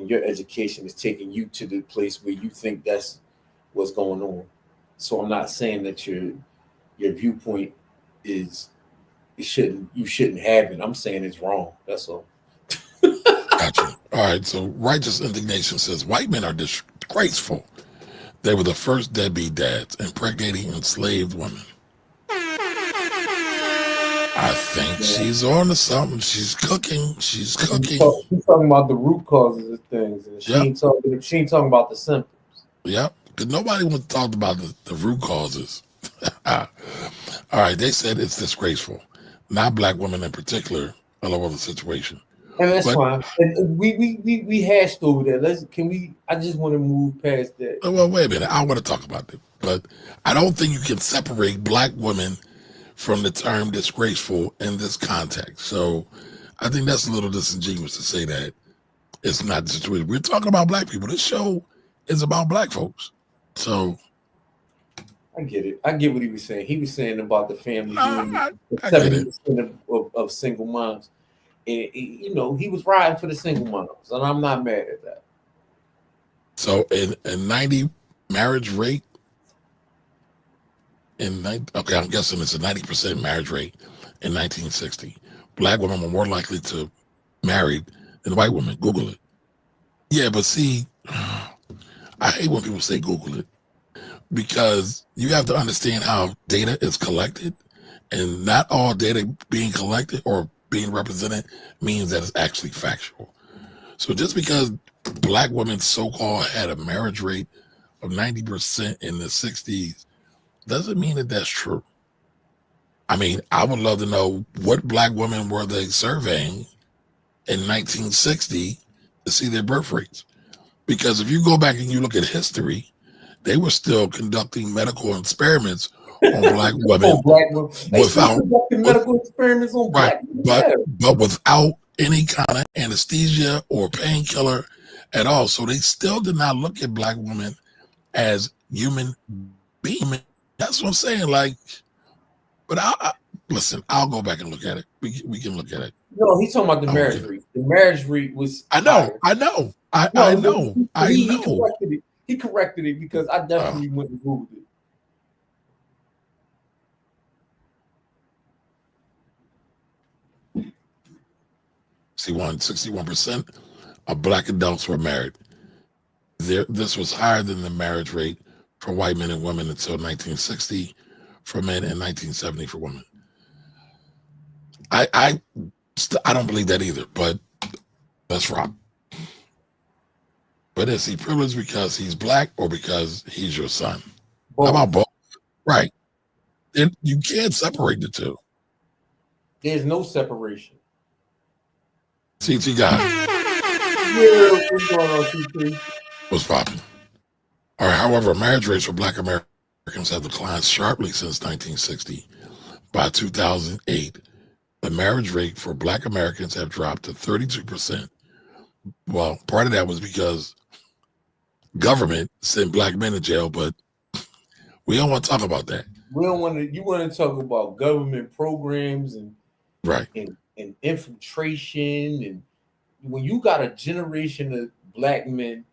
your education is taking you to the place where you think that's what's going on. So I'm not saying that your viewpoint is you shouldn't have it. I'm saying it's wrong. That's all.
Gotcha. All right. So righteous indignation says white men are disgraceful. They were the first deadbeat dads impregnating enslaved women. I think
Yeah.
she's on to something. She's cooking. She's cooking.
He's talking about the root causes of things, and
Yep.
she ain't talking about the symptoms.
Yep. Because nobody wants to talk about the root causes. All right. They said it's disgraceful. Not black women in particular, all over the situation.
And that's
But
fine. And we hashed over that. I just want to move past that.
well, wait a minute. I want to talk about it, but I don't think you can separate black women from the term disgraceful in this context. So I think that's a little disingenuous to say that it's not the situation. We're talking about black people. This show is about black folks. So
I get it. I get what he was saying. He was saying about the family being
I get
70% of single moms. And he was riding for the single moms, and I'm not mad at that.
So in 90 marriage rate, okay, I'm guessing it's a 90% marriage rate in 1960. Black women were more likely to marry than white women. Google it. Yeah, but see, I hate when people say Google it because you have to understand how data is collected, and not all data being collected or being represented means that it's actually factual. So just because black women so-called had a marriage rate of 90% in the 60s doesn't mean that that's true. I mean, I would love to know what black women were they surveying in 1960 to see their birth rates. Because if you go back and you look at history, they were still conducting medical experiments on black women
On black women. They still
without
conducting medical experiments on
right,
black women.
but without any kind of anesthesia or painkiller at all. So they still did not look at black women as human beings. That's what I'm saying. Like, but listen. I'll go back and look at it. We can look at it.
No, he's talking about the marriage rate. The marriage rate was higher.
I know. I know.
He corrected it. He corrected it because I definitely went and Googled it.
61% of black adults were married. This was higher than the marriage rate for white men and women until 1960 for men and 1970 for women. I don't believe that either, but that's rock. But is he privileged because he's black or because he's your son?
Both.
How about both? Right. You can't separate the two.
There's no separation.
CT guy.
Yeah, what's going on, CT?
What's popping? All right. However, marriage rates for black Americans have declined sharply since 1960. By 2008, the marriage rate for black Americans have dropped to 32%. Well, part of that was because government sent black men to jail, but we don't want to talk about that.
We don't want to. You want to talk about government programs and
right
and infiltration, and when you got a generation of black men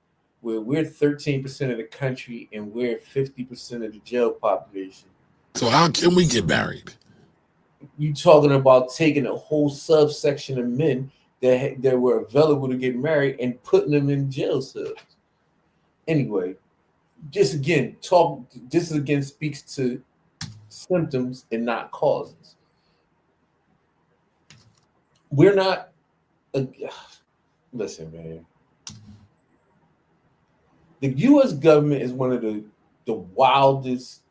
where we're 13% of the country and we're 50% of the jail population.
So how can we get married?
You talking about taking a whole subsection of men that were available to get married and putting them in jail cells. Anyway, this again speaks to symptoms and not causes. we're not. Listen, man. The U.S. government is one of the wildest,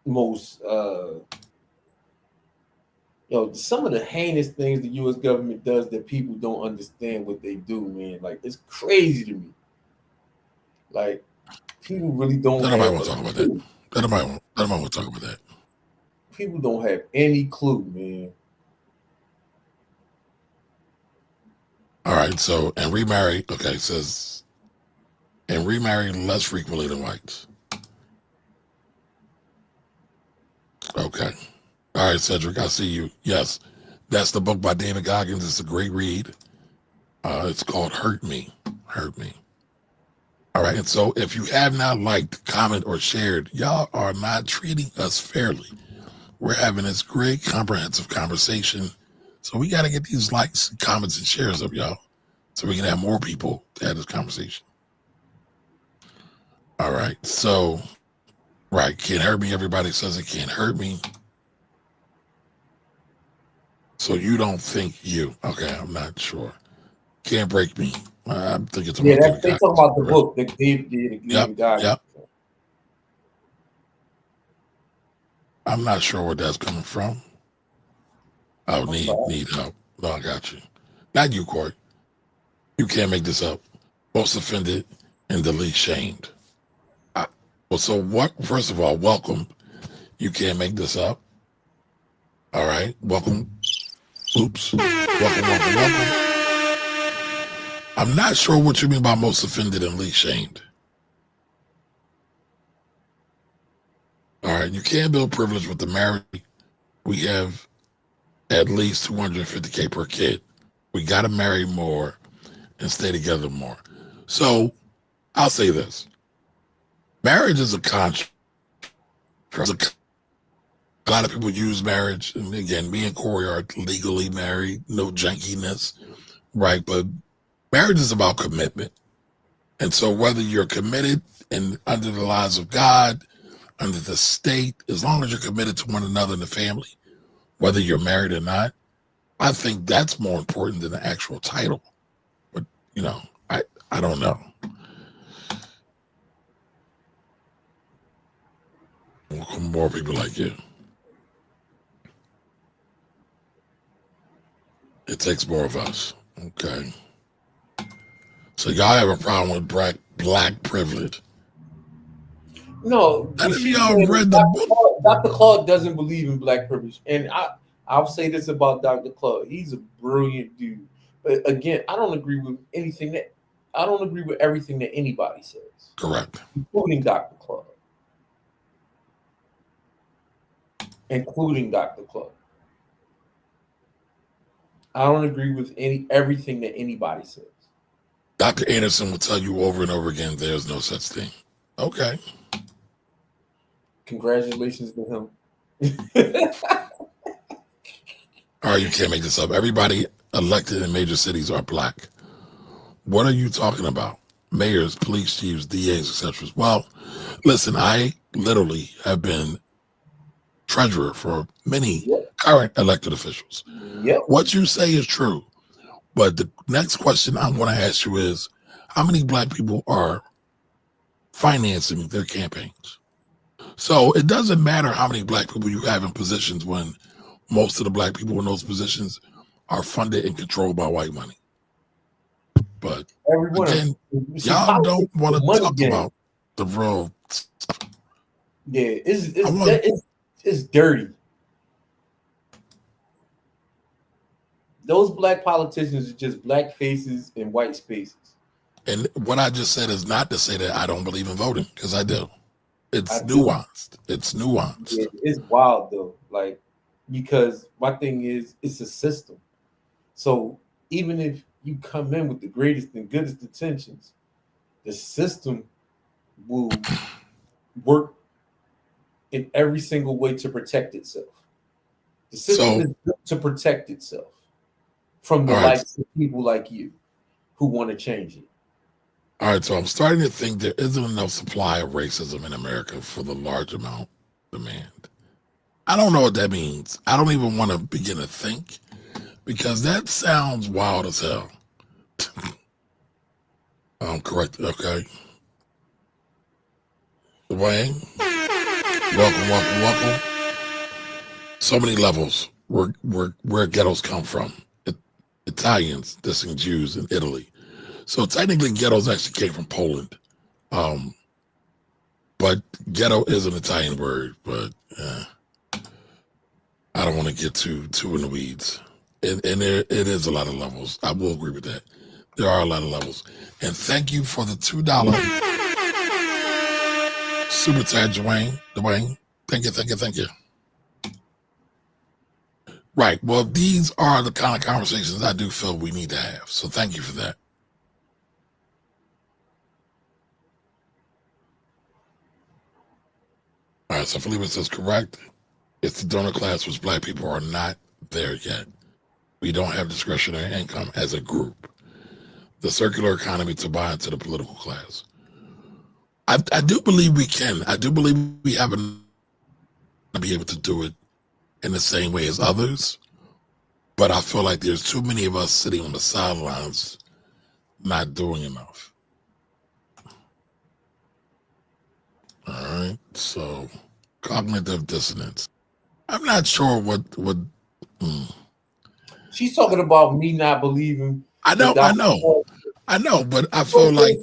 most some of the heinous things the U.S. government does that people don't understand what they do, man. Like, it's crazy to me. Like, people really don't
Nobody
have
want to talk about that. Nobody want to talk about that.
People don't have any clue, man.
All right, so and remarry. Okay, it says and remarry less frequently than whites. Okay. All right, Cedric, I see you. Yes, that's the book by David Goggins. It's a great read. It's called Hurt Me. Hurt Me. All right, and so if you have not liked, comment, or shared, y'all are not treating us fairly. We're having this great comprehensive conversation. So we got to get these likes, comments, and shares up, y'all, so we can have more people to have this conversation. All right, so, right, can't hurt me. Everybody says it can't hurt me. So you don't think you. Okay, I'm not sure. Can't break me. I'm thinking it's
about they talking about the book that David Goggins.
Yep. I'm not sure where that's coming from. Oh, need help. No, I got you. Not you, Corey. You can't make this up. Most offended and the least shamed. Well, so what? First of all, welcome. You can't make this up. All right, welcome. Oops. Welcome. I'm not sure what you mean by most offended and least shamed. All right, you can't build privilege with the married. We have at least $250K per kid. We got to marry more and stay together more. So I'll say this. Marriage is a contract. A lot of people use marriage. And again, me and Corey are legally married. No jankiness, right? But marriage is about commitment. And so whether you're committed and under the laws of God, under the state, as long as you're committed to one another in the family, whether you're married or not, I think that's more important than the actual title. But, I don't know. More people like you. It takes more of us. Okay. So y'all have a problem with black privilege.
No,
y'all read the book.
Dr. Claude doesn't believe in black privilege. And I'll say this about Dr. Claude. He's a brilliant dude. But again, I don't agree with everything that anybody says.
Correct.
Including Dr. Claude. I don't agree with everything that anybody says.
Dr. Anderson will tell you over and over again, there's no such thing. Okay.
Congratulations to him.
All right, you can't make this up. Everybody elected in major cities are black. What are you talking about? Mayors, police chiefs, DAs, etc. Well, listen, I literally have been treasurer for many current elected officials.
Yep.
What you say is true. But the next question I want to ask you is, how many black people are financing their campaigns? So it doesn't matter how many black people you have in positions when most of the black people in those positions are funded and controlled by white money. But again, y'all don't want to talk about the real stuff.
Yeah, it's dirty. Those black politicians are just black faces in white spaces.
And what I just said is not to say that I don't believe in voting, because I do. It's nuanced.
Yeah, it's wild though. Like, because my thing is, it's a system. So even if you come in with the greatest and goodest intentions, the system will work in every single way to protect itself. The system is built to protect itself from the likes of people like you who want to change it.
All right, so I'm starting to think there isn't enough supply of racism in America for the large amount of demand. I don't know what that means. I don't even want to begin to think because that sounds wild as hell. Correct. Okay. Dwayne, welcome. So many levels where ghettos come from. Italians dissing Jews in Italy. So technically ghettos actually came from Poland. But ghetto is an Italian word, but I don't want to get too in the weeds. And there it is a lot of levels. I will agree with that. There are a lot of levels. And thank you for the $2 super chat, Dwayne. Thank you. Right. Well, these are the kind of conversations I do feel we need to have. So thank you for that. All right. So Felipe says correct. It's the donor class, which Black people are not there yet. We don't have discretionary income as a group. The circular economy to buy into the political class. I do believe we can. I do believe we have to be able to do it in the same way as others. But I feel like there's too many of us sitting on the sidelines not doing enough. All right. So cognitive dissonance. I'm not sure what
She's talking about me not believing.
I know, but I feel like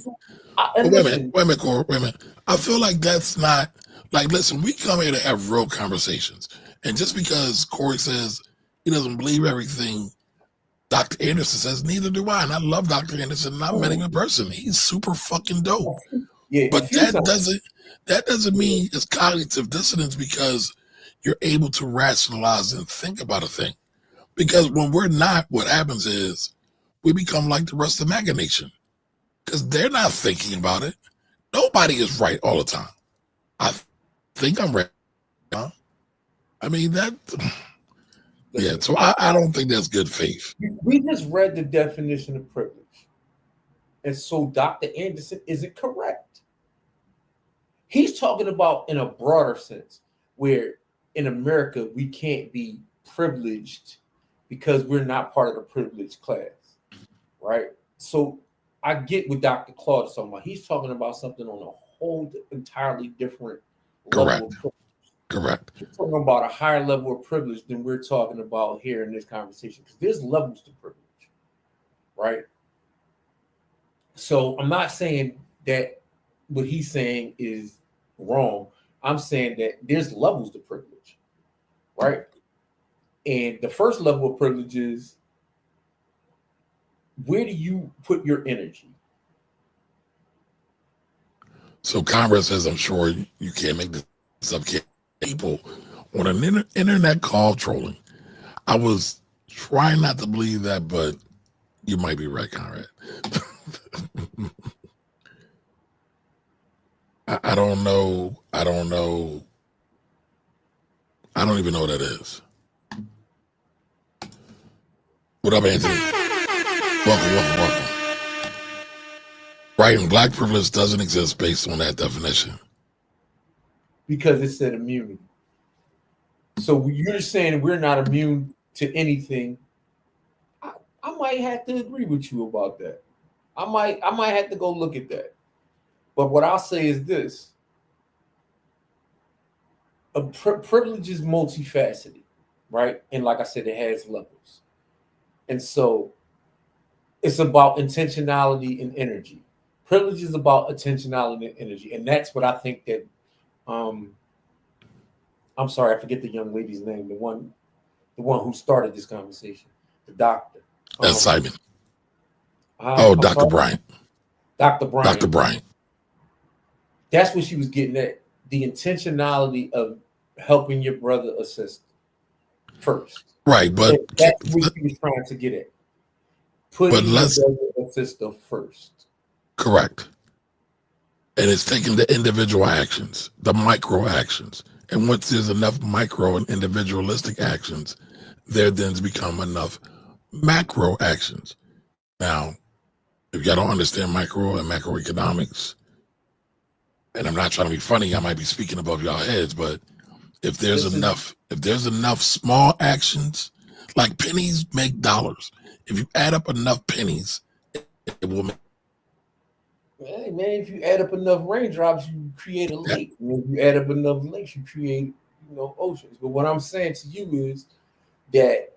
wait a minute, Corey. I feel like that's not like, listen, we come here to have real conversations. And just because Corey says he doesn't believe everything Dr. Anderson says, neither do I. And I love Dr. Anderson, and I met him in person. He's super fucking dope.
Yeah,
but that doesn't mean it's cognitive dissonance because you're able to rationalize and think about a thing. Because when we're not, what happens is we become like the rest of the MAGA nation. Because they're not thinking about it. Nobody is right all the time. I think I'm right. Huh? I mean, that... Yeah, so I don't think that's good faith.
We just read the definition of privilege. And so Dr. Anderson isn't correct. He's talking about in a broader sense, where in America, we can't be privileged because we're not part of the privileged class, right? So I get what Dr. Claude is talking about. He's talking about something on a whole entirely different level of privilege.
Correct.
We're talking about a higher level of privilege than we're talking about here in this conversation, because there's levels to privilege, right? So I'm not saying that what he's saying is wrong. I'm saying that there's levels to privilege, right? And the first level of privilege is, where do you put your energy?
So Congress says, I'm sure you can't make this up, people on an internet call trolling. I was trying not to believe that, but you might be right, Conrad. I don't know. I don't even know what that is. What up, Anthony? Welcome. Right, and Black privilege doesn't exist based on that definition.
Because it said immunity. So you're saying we're not immune to anything. I might have to agree with you about that. I might have to go look at that. But what I'll say is this. A privilege is multifaceted, right? And like I said, it has levels. And so it's about intentionality and energy. Privilege is about intentionality and energy. And that's what I think that I'm sorry, I forget the young lady's name, the one who started this conversation, the doctor.
That's Simon. Dr. Bryant.
Dr. Bryant.
Dr. Bryant.
That's what she was getting at. The intentionality of helping your brother or sister first.
Right, but
that's what she was trying to get at. Putting your brother or sister first.
Correct. And it's taking the individual actions, the micro actions. And once there's enough micro and individualistic actions, there then become enough macro actions. Now, if y'all don't understand micro and macroeconomics, and I'm not trying to be funny, I might be speaking above y'all heads, but if there's enough small actions, Like pennies make dollars. If you add up enough pennies, it will make
Hey, man, if you add up enough raindrops, you create a
that.
lake. And if you add up enough lakes, you create, oceans. But what I'm saying to you is that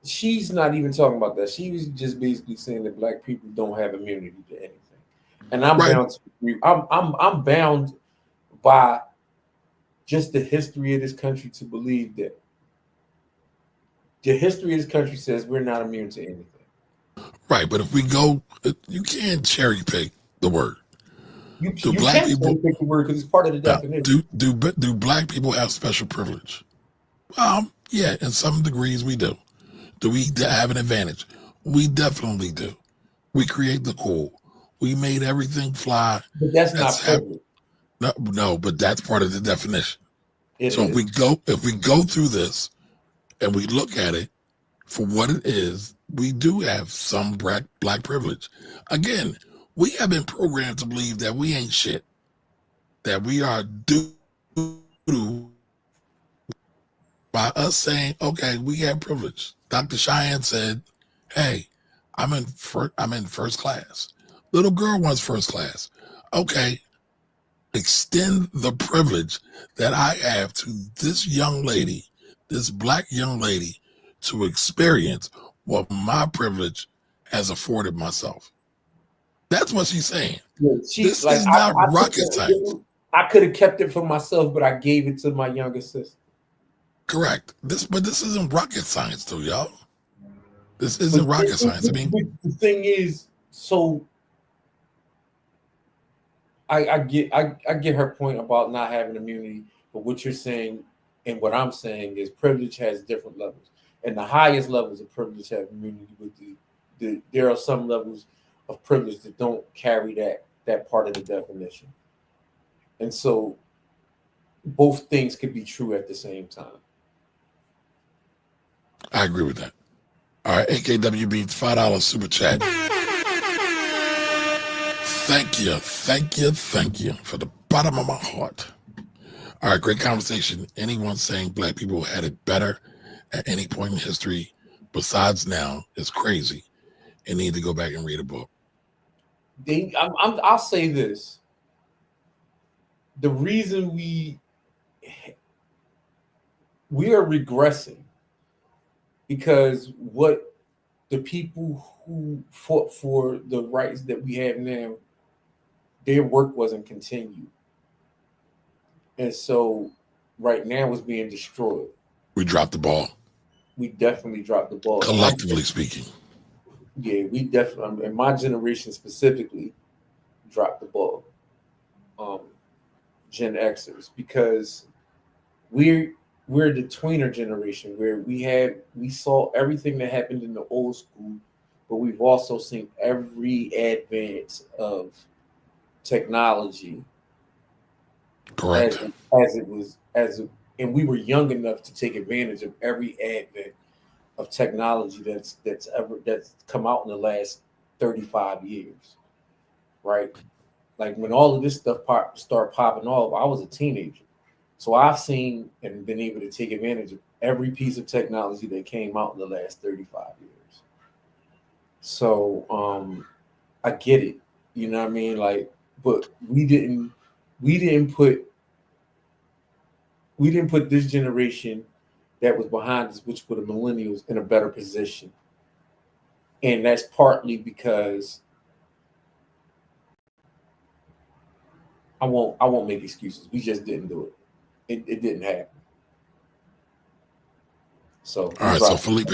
she's not even talking about that. She was just basically saying that black people don't have immunity to anything. And I'm
Right.
bound to agree. I'm bound by just the history of this country to believe that the history of this country says we're not immune to anything.
Right. But if we go, you can't cherry pick the word.
You
Do
you
black
can
people
pick the word because it's part of the
now,
definition.
do black people have special privilege? Yeah, in some degrees we do. Do we have an advantage? We definitely do. We create the cool. We made everything fly.
But that's not
That's hap-
privilege.
no, but that's part of the definition.
It
So
is.
if we go through this and we look at it for what it is, we do have some black privilege. Again, we have been programmed to believe that we ain't shit, that we are due by us saying, okay, we have privilege. Dr. Cheyenne said, hey, I'm in first class. Little girl wants first class. Okay, extend the privilege that I have to this young lady, this black young lady, to experience what my privilege has afforded myself. That's what she's saying.
Yeah, she's
This
like,
is not rocket science.
I could have kept it for myself, but I gave it to my younger sister.
Correct. But this isn't rocket science, though, y'all. This isn't rocket science. I mean,
The thing is, so I get her point about not having immunity, but what you're saying and what I'm saying is privilege has different levels, and the highest levels of privilege have immunity. With there are some levels of privilege that don't carry that part of the definition, and so both things could be true at the same time.
I agree with that. All right, AKWB, $5 super chat. Thank you for the bottom of my heart. All right, great conversation. Anyone saying black people had it better at any point in history besides now is crazy and need to go back and read a book.
I'll say this. The reason we are regressing because what the people who fought for the rights that we have now, their work wasn't continued. And so right now it's being destroyed.
We dropped the ball.
We definitely dropped the ball.
Collectively speaking.
Yeah, we definitely, and my generation specifically, dropped the ball. Gen Xers, because we're the tweener generation where we saw everything that happened in the old school, but we've also seen every advance of technology.
Correct.
And we were young enough to take advantage of every advent of technology that's come out in the last 35 years, right? Like when all of this stuff started popping off, I was a teenager. So I've seen and been able to take advantage of every piece of technology that came out in the last 35 years. So I get it. You know what I mean? Like, but we didn't put this generation that was behind us, which were the millennials, in a better position. And that's partly because I won't make excuses. We just didn't do it. It didn't happen. So
All right, so Felipe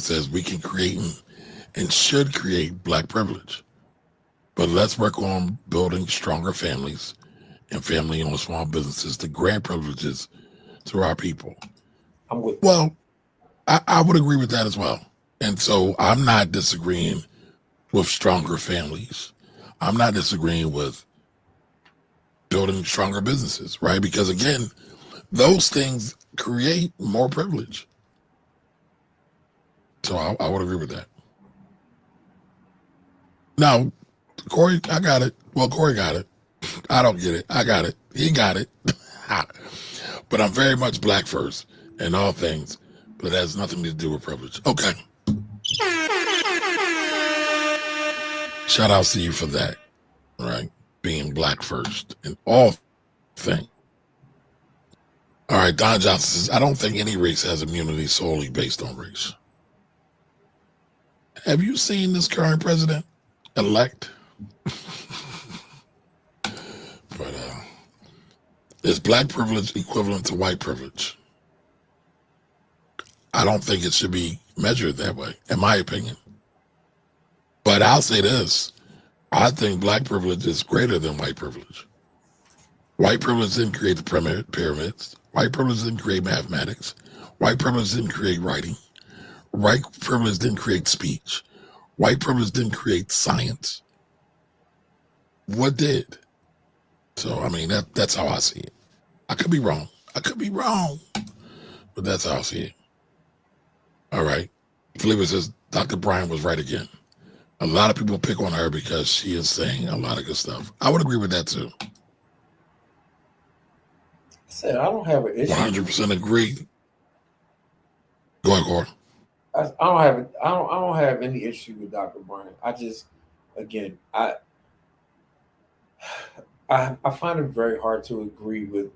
says we can create and should create black privilege. But let's work on building stronger families and family-owned small businesses to grant privileges to our people.
I'm with you.
Well, I would agree with that as well. And so I'm not disagreeing with stronger families. I'm not disagreeing with building stronger businesses, right? Because again, those things create more privilege. So I would agree with that. Now, Corey, I got it. Well, Corey got it. I don't get it. I got it. He got it. But I'm very much black first. in all things, but it has nothing to do with privilege. Okay. Shout out to you for that, right? Being black first in all things. All right, Don Johnson says, I don't think any race has immunity solely based on race. Have you seen this current president-elect? But is black privilege equivalent to white privilege? I don't think it should be measured that way, in my opinion. But I'll say this. I think black privilege is greater than white privilege. White privilege didn't create the pyramids. White privilege didn't create mathematics. White privilege didn't create writing. White privilege didn't create speech. White privilege didn't create science. What did? So, I mean, that's how I see it. I could be wrong. But that's how I see it. All right. Felipe says, Dr. Bryan was right again. A lot of people pick on her because she is saying a lot of good stuff. I would agree with that too.
I said I don't have an issue.
100% agree. Go ahead, Corey.
I don't have any issue with Dr. Bryan. I just, again, I find it very hard to agree with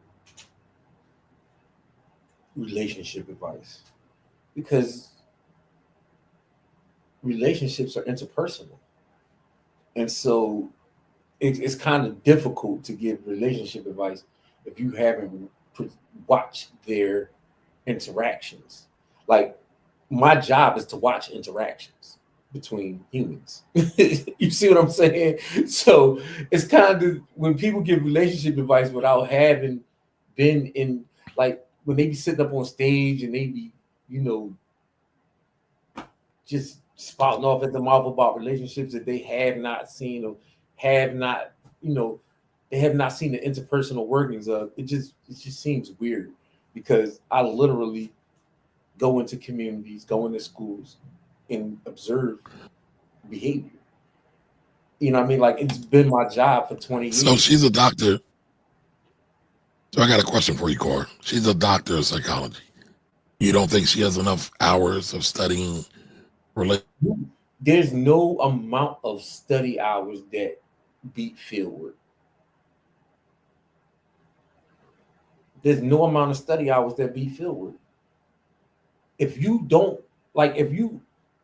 relationship advice because relationships are interpersonal, and so it's kind of difficult to give relationship advice if you haven't watched their interactions. Like, my job is to watch interactions between humans. You see what I'm saying? So it's kind of, when people give relationship advice without having been in, like, when they be sitting up on stage and they be, just spouting off at the mouth about relationships that they have not seen or have not, they have not seen the interpersonal workings of. It just seems weird, because I literally go into communities, go into schools, and observe behavior. You know what I mean? Like, it's been my job for 20 years.
So she's a doctor. So I got a question for you, Corey. She's a doctor of psychology. You don't think she has enough hours of studying
There's no amount of study hours that beat field work. There's no amount of study hours that beat field work.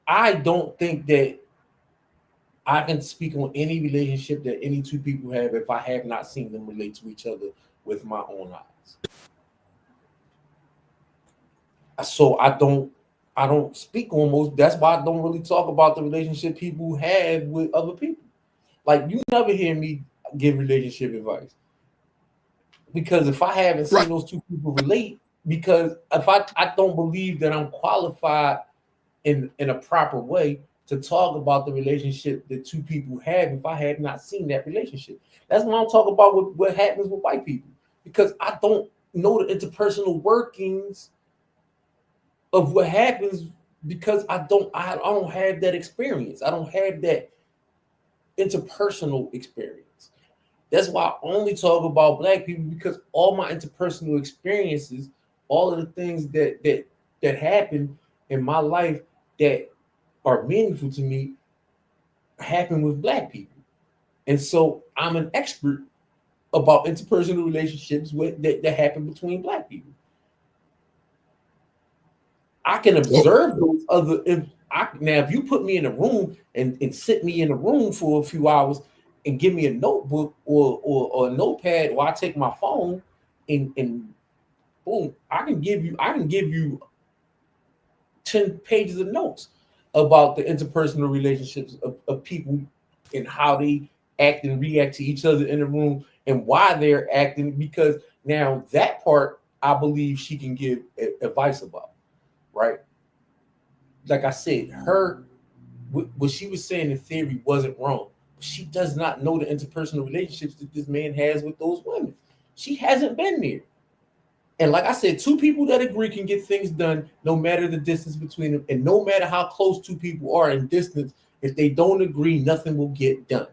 I don't think that I can speak on any relationship that any two people have if I have not seen them relate to each other with my own eyes. So I don't speak on most. That's why I don't really talk about the relationship people have with other people. Like, you never hear me give relationship advice, because if I haven't seen those two people relate, because if I don't believe that I'm qualified in a proper way to talk about the relationship that two people have if I have not seen that relationship. That's when I'm talking about what happens with white people, because I don't know the interpersonal workings of what happens, because I don't have that experience. I don't have that interpersonal experience. That's why I only talk about black people, because all my interpersonal experiences, all of the things that happen in my life that are meaningful to me, happen with black people. And so I'm an expert about interpersonal relationships that happen between black people. I can observe those other. If you put me in a room and sit me in a room for a few hours and give me a notebook or a notepad, or I take my phone and boom, I can give you 10 pages of notes about the interpersonal relationships of people and how they act and react to each other in the room and why they're acting, because now that part I believe she can give advice about, right? Like I said, what she was saying in theory wasn't wrong. She does not know the interpersonal relationships that this man has with those women. She hasn't been there. And like I said, two people that agree can get things done no matter the distance between them. And no matter how close two people are in distance, if they don't agree, nothing will get done.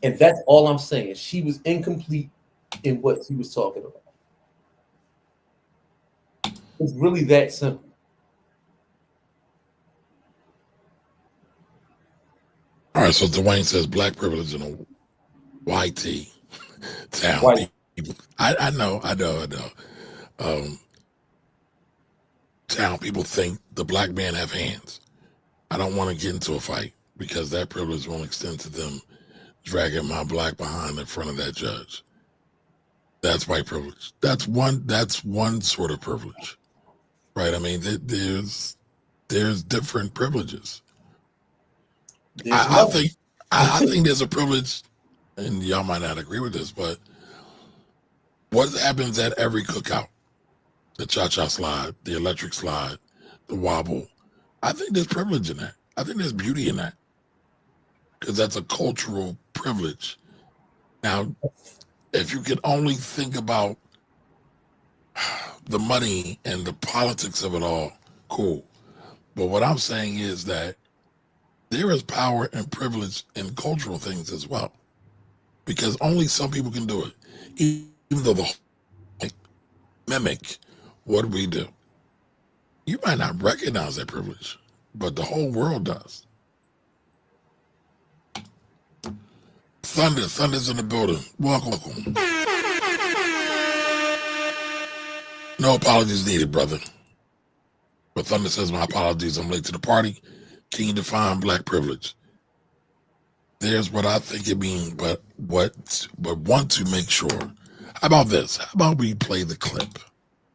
And that's all I'm saying. She was incomplete in what she was talking about. It's really that simple.
All right, so Dwayne says black privilege in a YT town.
White.
I know. Town people think the black man have hands. I don't want to get into a fight because that privilege won't extend to them dragging my black behind in front of that judge. That's white privilege. That's one sort of privilege, right? I mean, there's different privileges. I think there's a privilege, and y'all might not agree with this, but what happens at every cookout? The cha-cha slide, the electric slide, the wobble. I think there's privilege in that. I think there's beauty in that because that's a cultural privilege. Now, if you can only think about the money and the politics of it all, cool. But what I'm saying is that there is power and privilege in cultural things as well, because only some people can do it, even though the whole mimic what we do. You might not recognize that privilege, but the whole world does. Thunder's in the building. Welcome. No apologies needed, brother. But Thunder says, my apologies, I'm late to the party. Can you define black privilege? There's what I think it means, but want to make sure. How about this? How about we play the clip?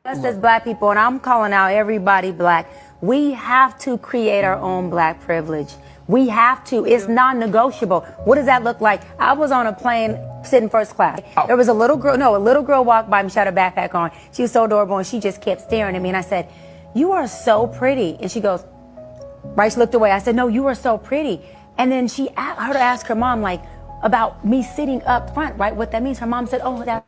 Us as black people, and I'm calling out everybody black, we have to create our own black privilege. We have to. It's non-negotiable. What does that look like? I was on a plane sitting first class. There was a little girl walked by me. She had a backpack on. She was so adorable, and she just kept staring at me. And I said, "You are so pretty." And she goes, right, she looked away. I said, "No, you are so pretty." And then I heard her ask her mom, like, about me sitting up front, right, what that means. Her mom said, "Oh, that's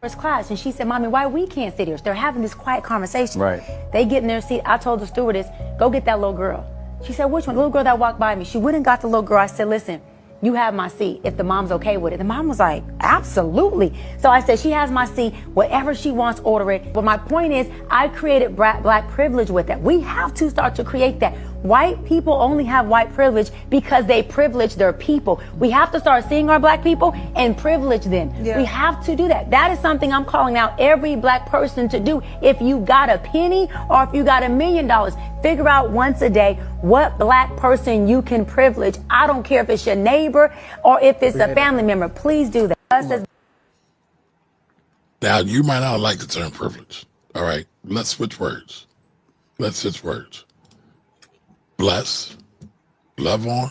first class." And she said, "Mommy, why we can't sit here?" So they're having this quiet conversation.
Right.
They get in their seat. I told the stewardess, "Go get that little girl." She said, "Which one?" The little girl that walked by me. She went and got the little girl. I said, "Listen, you have my seat if the mom's okay with it." The mom was like, "Absolutely." So I said, "She has my seat. Whatever she wants, order it." But my point is, I created black privilege with that. We have to start to create that. White people only have white privilege because they privilege their people. We have to start seeing our black people and privilege them. Yeah. We have to do that. That is something I'm calling out every black person to do. If you got a penny or if you got $1 million, figure out once a day what black person you can privilege. I don't care if it's your neighbor or if it's a family member. Please do that.
Now, you might not like the term privilege. All right, let's switch words. Bless, love on,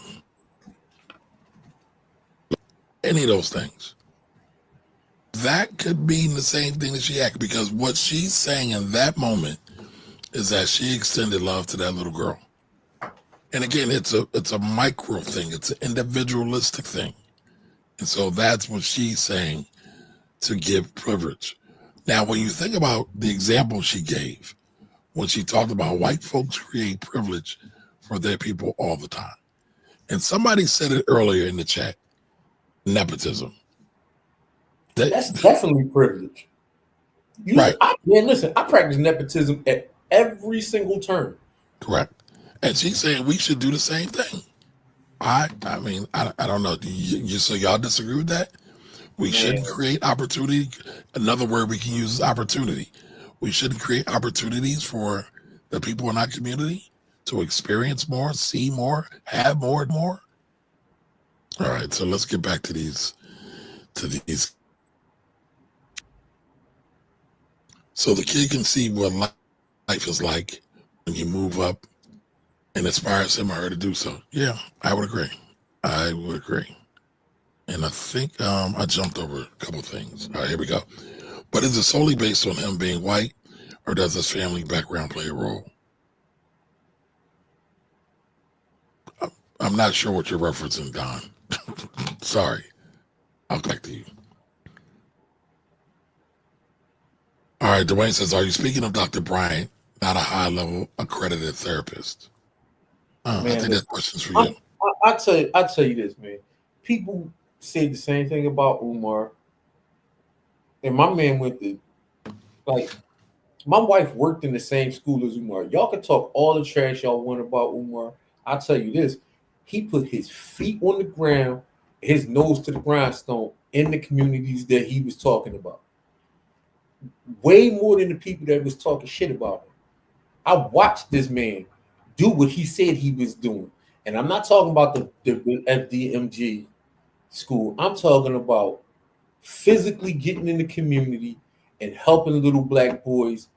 any of those things. That could mean the same thing that she acted, because what she's saying in that moment is that she extended love to that little girl. And again, it's a micro thing. It's an individualistic thing. And so that's what she's saying, to give privilege. Now, when you think about the example she gave, when she talked about white folks create privilege for their people all the time. And somebody said it earlier in the chat, nepotism.
That's definitely privilege.
Right.
Listen, I practice nepotism at every single turn.
Correct. And she's saying we should do the same thing. I mean, I don't know. So y'all disagree with that? We shouldn't create opportunity. Another word we can use is opportunity. We shouldn't create opportunities for the people in our community to experience more, see more, have more and more. All right, so let's get back to these. So the kid can see what life is like when you move up and inspires him or her to do so. Yeah, I would agree. And I think I jumped over a couple things. All right, here we go. But is it solely based on him being white, or does his family background play a role? I'm not sure what you're referencing, Don. Sorry. I'll come back to you. All right, Dwayne says, are you speaking of Dr. Bryant, not a high-level accredited therapist? I think that question's for you.
I'll tell you this, man. People say the same thing about Umar. And my man went to, like, My wife worked in the same school as Umar. Y'all can talk all the trash y'all want about Umar. I'll tell you this. He put his feet on the ground, his nose to the grindstone in the communities that he was talking about. Way more than the people that was talking shit about him. I watched this man do what he said he was doing. And I'm not talking about the FDMG school. I'm talking about physically getting in the community and helping little black boys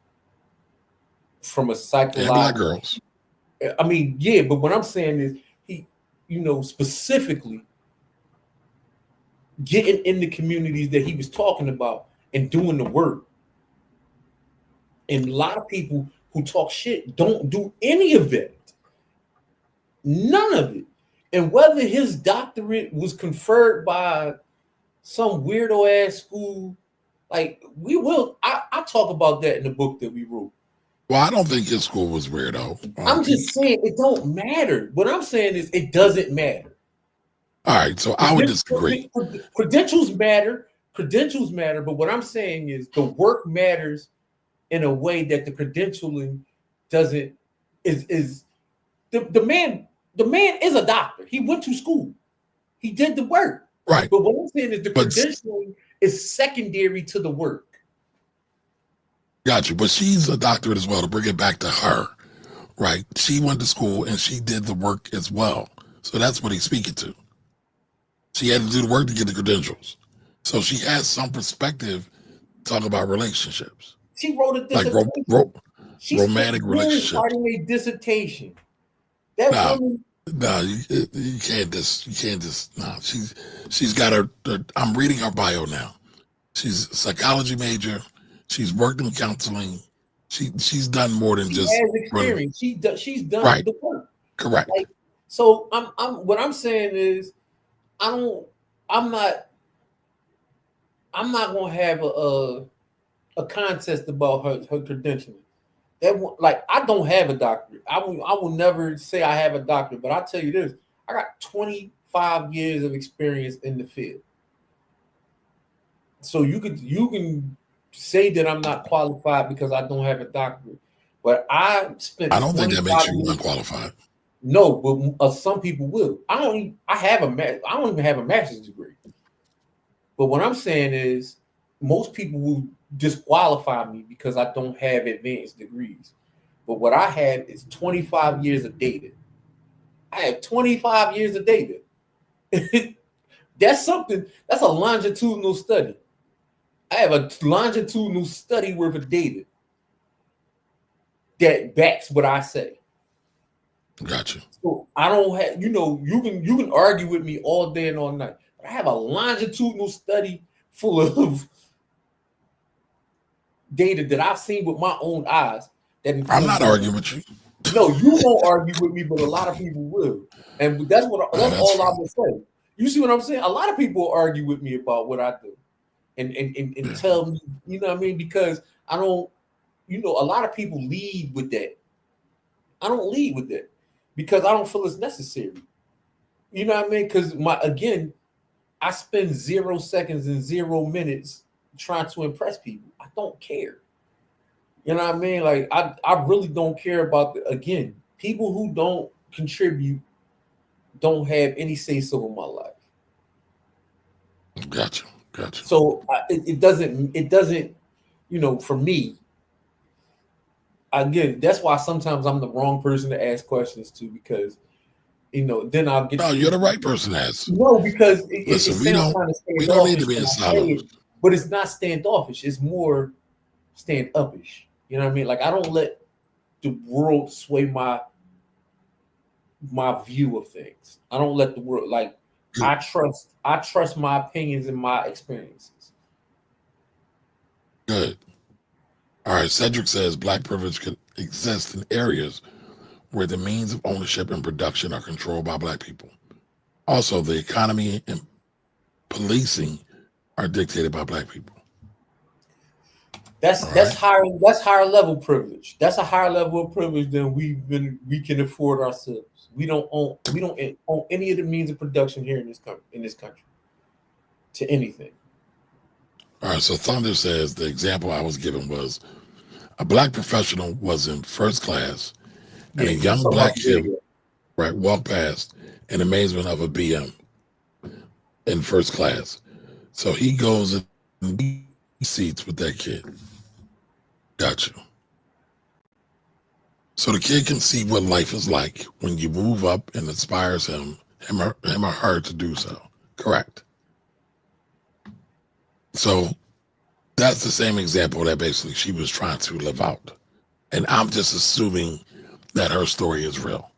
from a
And
psychological.
black girls.
I mean, yeah, but what I'm saying is he, specifically getting in the communities that he was talking about and doing the work. And a lot of people who talk shit don't do any of it. None of it. And whether his doctorate was conferred by some weirdo ass school, like I talk about that in the book that we wrote.
Well, I don't think his school was weirdo.
I'm just saying it don't matter. What I'm saying is it doesn't matter.
All right, so I would disagree.
Credentials matter. Credentials matter, but what I'm saying is the work matters in a way that the credentialing doesn't. Is the man is a doctor. He went to school. He did the work.
Right.
But what I'm saying is the credentialing is secondary to the work.
Got you. But she's a doctorate as well, to bring it back to her, right? She went to school and she did the work as well. So that's what he's speaking to. She had to do the work to get the credentials. So she has some perspective talking about relationships.
She wrote a dissertation.
Like romantic relationships.
Starting a dissertation. That woman.
No, you can't just. No, she's got her. I'm reading her bio now. She's a psychology major. She's worked in counseling. She's done more than just
has experience. She's done
right.
the work.
Correct.
Like, so what I'm saying is I'm not gonna have a contest about her credentialing. I don't have a doctorate. I will never say I have a doctorate, but I'll tell you this: I got 25 years of experience in the field. So you can say that I'm not qualified because I don't have a doctorate, but I spent.
I don't think that makes you unqualified.
No, but some people will. I don't even have a master's degree. But what I'm saying is, most people will disqualify me because I don't have advanced degrees. But what I have is 25 years of data. I have 25 years of data. That's something. That's a longitudinal study. I have a longitudinal study worth of data that backs what I say.
Gotcha.
So I don't have, you can argue with me all day and all night, but I have a longitudinal study full of data that I've seen with my own eyes.
I'm not arguing with you.
No, you won't argue with me, but a lot of people will, and that's all I will say. You see what I'm saying? A lot of people will argue with me about what I do, and tell me, you know what I mean? Because I don't, a lot of people lead with that. I don't lead with that because I don't feel it's necessary. You know what I mean? Because I spend 0 seconds and 0 minutes trying to impress people. I don't care. You know what I mean? Like I really don't care about people who don't contribute don't have any say so in my life.
Gotcha.
So it doesn't, for me. Again, that's why sometimes I'm the wrong person to ask questions to because, then I'll get.
No, you're the right person to ask.
No, because
listen, we don't need to be in silos.
But it's not standoffish. It's more stand-upish. You know what I mean? Like I don't let the world sway my view of things. I don't let the world I trust my opinions and my experiences.
Good. All right. Cedric says black privilege can exist in areas where the means of ownership and production are controlled by black people. Also, the economy and policing are dictated by black people.
That's higher level privilege. That's a higher level of privilege than we can afford ourselves. We don't own any of the means of production here in this country to anything.
All right, so Thunder says the example I was given was A black professional was in first class, and a
Yeah,
young
so
black
much
kid,
bigger.
right, walked past in amazement of a BM in first class. So he goes in seats with that kid. Got you. So the kid can see what life is like when you move up and inspires him or her to do so. Correct. So that's the same example that basically she was trying to live out. And I'm just assuming that her story is real.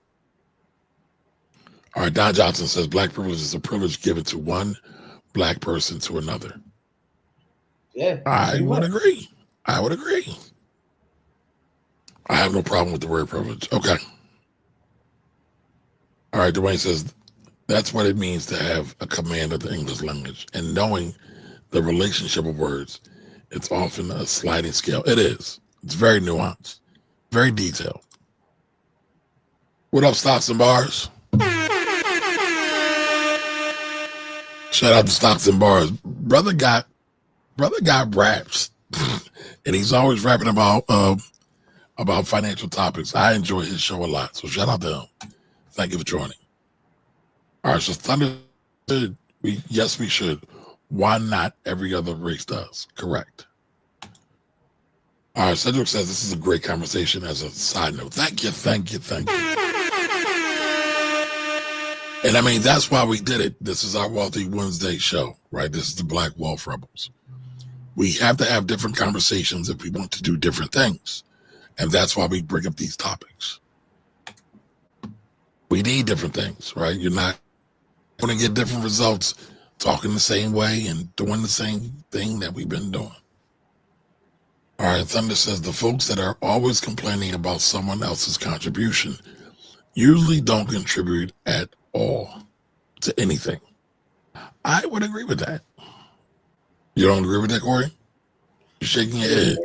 All right, Don Johnson says black privilege is a privilege given to one black person to another.
Yeah,
I would agree. I would agree. I have no problem with the word privilege. Okay. All right, Dwayne says that's what it means to have a command of the English language and knowing the relationship of words. It's often a sliding scale. It is. It's very nuanced, very detailed. What up, Stocks and Bars? Shout out to Stocks and Bars. Brother got raps, and he's always rapping about financial topics. I enjoy his show a lot, so shout out to him. Thank you for joining. All right, so Thunder said, yes, we should. Why not every other race does? Correct. All right, Cedric says this is a great conversation as a side note. Thank you. And I mean, that's why we did it. This is our Wealthy Wednesday show, right? This is the Black Wealth Rebels. We have to have different conversations if we want to do different things. And that's why we bring up these topics. We need different things, right? You're not going to get different results talking the same way and doing the same thing that we've been doing. All right, Thunder says the folks that are always complaining about someone else's contribution usually don't contribute at all to anything. I would agree with that. You don't agree with that, Corey? You're shaking your head.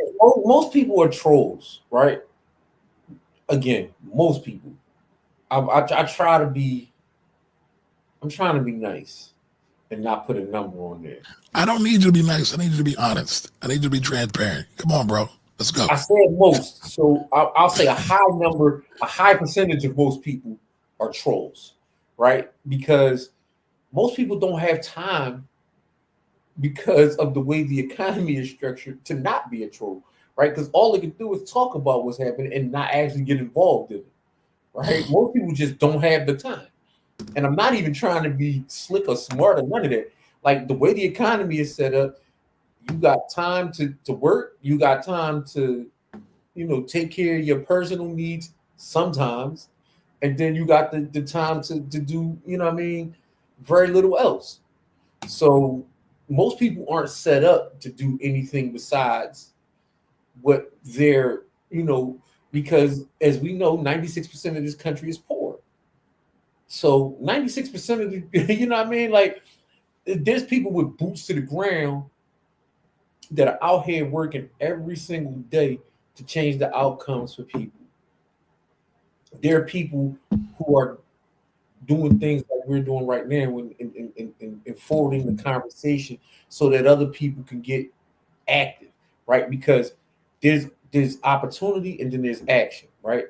Most people are trolls, right? Again, most people. I try to be. I'm trying to be nice and not put a number on there.
I don't need you to be nice. I need you to be honest. I need you to be transparent. Come on, bro. Let's go.
I said most, so I'll say a high percentage of most people are trolls, right? Because most people don't have time because of the way the economy is structured to not be a troll, right? Because all they can do is talk about what's happening and not actually get involved in it, right? Most people just don't have the time. And I'm not even trying to be slick or smart or none of that. Like the way the economy is set up, you got time to work, you got time to, take care of your personal needs sometimes, and then you got the time to do, very little else. So most people aren't set up to do anything besides what they're, because as we know, 96% of this country is poor. So 96% of the, like there's people with boots to the ground that are out here working every single day to change the outcomes for people. There are people who are doing things like we're doing right now and forwarding the conversation so that other people can get active, right? Because there's opportunity and then there's action, right?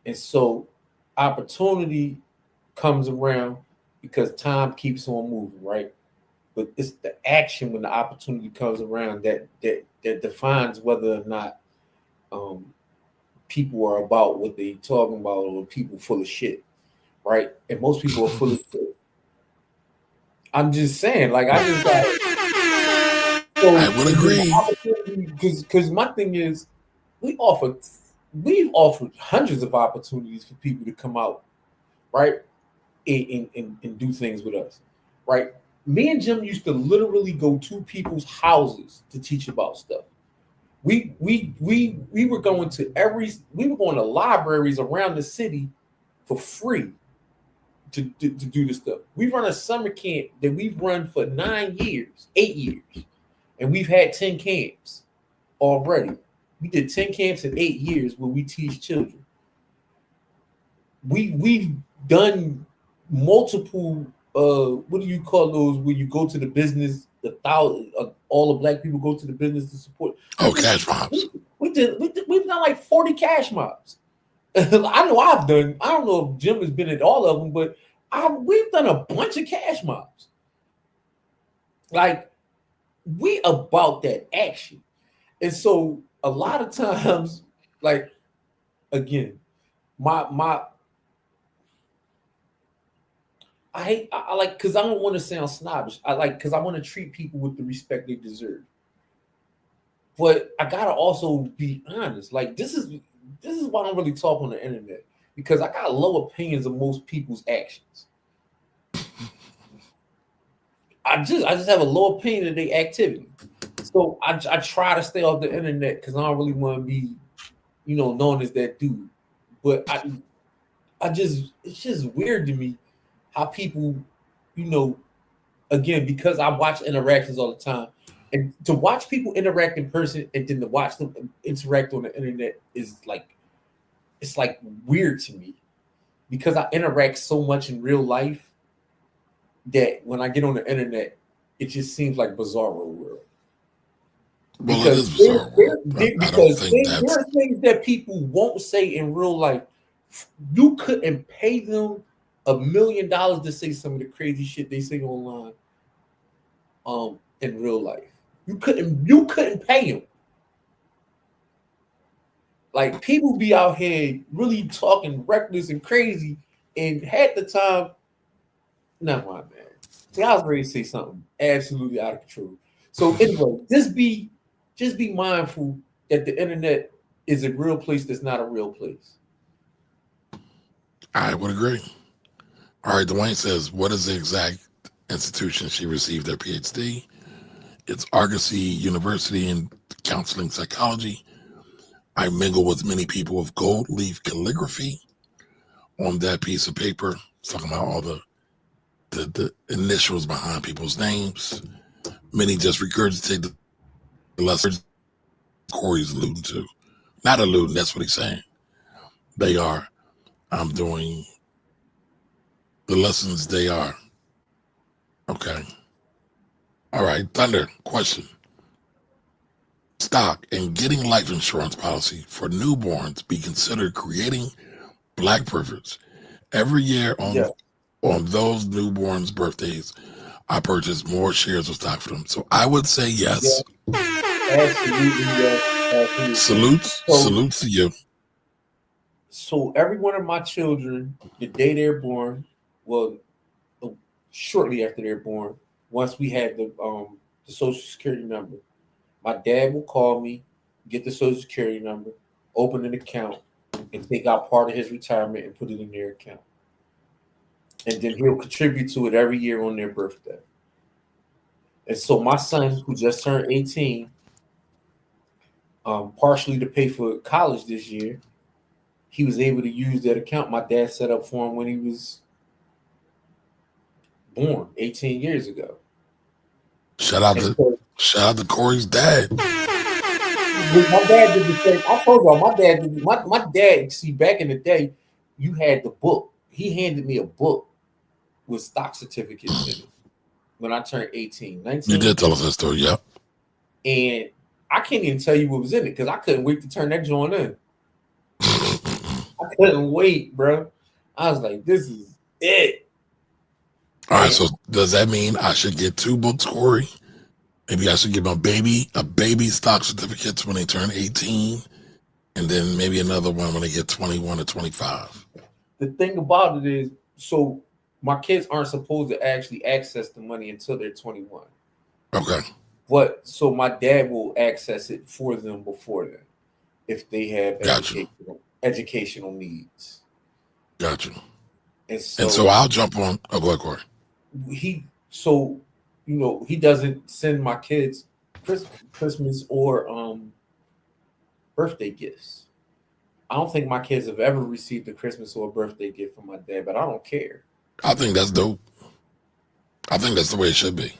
And so opportunity comes around because time keeps on moving, right? But it's the action when the opportunity comes around that defines whether or not people are about what they talking about or people full of shit, right? And most people are full of shit. I'm just saying, like I just got. So
I would agree.
Because my thing is, we've offered hundreds of opportunities for people to come out, right, and do things with us, right? Me and Jim used to literally go to people's houses to teach about stuff. We were going to libraries around the city for free to do this stuff. We run a summer camp that we've run for 8 years, and we've had 10 camps already. We did 10 camps in 8 years where we teach children. We've done multiple what do you call those where you go to the business all the black people go to the business to support.
Oh, cash mobs.
We've done like 40 cash mobs. I know I've done. I don't know if Jim has been at all of them, but we've done a bunch of cash mobs. Like, we about that action. And so a lot of times, like, again, I like, because I don't want to sound snobbish. I like, because I want to treat people with the respect they deserve. But I gotta also be honest. Like, this is why I don't really talk on the internet, because I got low opinions of most people's actions. I just have a low opinion of their activity. So I try to stay off the internet because I don't really want to be, known as that dude. But it's just weird to me how people, again, because I watch interactions all the time, and to watch people interact in person and then to watch them interact on the internet is like, it's like weird to me, because I interact so much in real life that when I get on the internet, it just seems like bizarro world.
Well,
Because
it is bizarre.
there are things that people won't say in real life. You couldn't pay them $1 million to say some of the crazy shit they say online. In real life, you couldn't pay them. Like, people be out here really talking reckless and crazy, and half the time, never mind, man. See, I was ready to say something absolutely out of control. So anyway, just be mindful that the internet is a real place that's not a real place.
I would agree. All right, Dwayne says, what is the exact institution she received her PhD? It's Argosy University in counseling psychology. I mingle with many people with gold leaf calligraphy on that piece of paper. It's talking about all the initials behind people's names. Many just regurgitate the lessons Corey's alluding to. Not alluding, that's what he's saying. They are. I'm doing the lessons they are. Okay. All right, Thunder, question. Stock and getting life insurance policy for newborns be considered creating black privilege? Every year on those newborns' birthdays, I purchase more shares of stock for them. So I would say yes.
Absolutely, yes.
Salutes to you.
So every one of my children, the day they're born, well, shortly after they're born, once we had the Social Security number, my dad will call me, get the Social Security number, open an account, and take out part of his retirement and put it in their account. And then he'll contribute to it every year on their birthday. And so my son, who just turned 18, partially to pay for college this year, he was able to use that account my dad set up for him when he was born 18 years ago.
Shout out to Corey's dad.
My dad did the same. I told y'all, my dad did. My dad, see, back in the day, you had the book. He handed me a book with stock certificates in it when I turned 18, 19.
You did tell us that story, yeah.
And I can't even tell you what was in it because I couldn't wait to turn that joint in. I couldn't wait, bro. I was like, this is it.
All right, so does that mean I should get 2 books, Corey? Maybe I should give a baby stock certificates when they turn 18, and then maybe another one when they get 21 or 25.
The thing about it is, so my kids aren't supposed to actually access the money until they're 21.
Okay.
But so my dad will access it for them before then, if they have educational needs.
Gotcha.
And so
I'll jump on. Oh, go ahead, Corey.
He doesn't send my kids Christmas or birthday gifts. I don't think my kids have ever received a Christmas or a birthday gift from my dad, but I don't care.
I think that's dope. I think that's the way it should be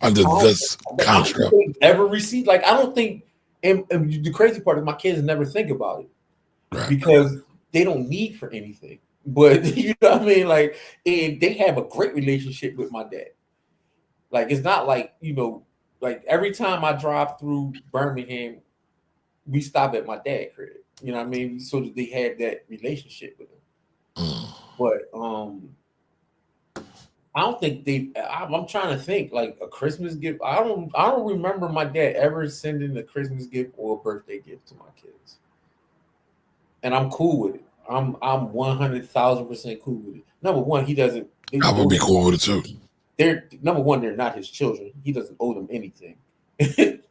under this construct.
I don't think they ever received, like, I don't think, and the crazy part is my kids never think about it, right, because they don't need for anything. But you know what I mean? Like, and they have a great relationship with my dad. Like it's not like, you know, like every time I drive through Birmingham, we stop at my dad's crib. You know what I mean? So that they had that relationship with him.
Mm.
But I don't think I'm trying to think like a Christmas gift. I don't remember my dad ever sending a Christmas gift or a birthday gift to my kids. And I'm cool with it. I'm 100,000% cool with it. Number one, he doesn't.
I would be cool with it too.
They're number one. They're not his children. He doesn't owe them anything.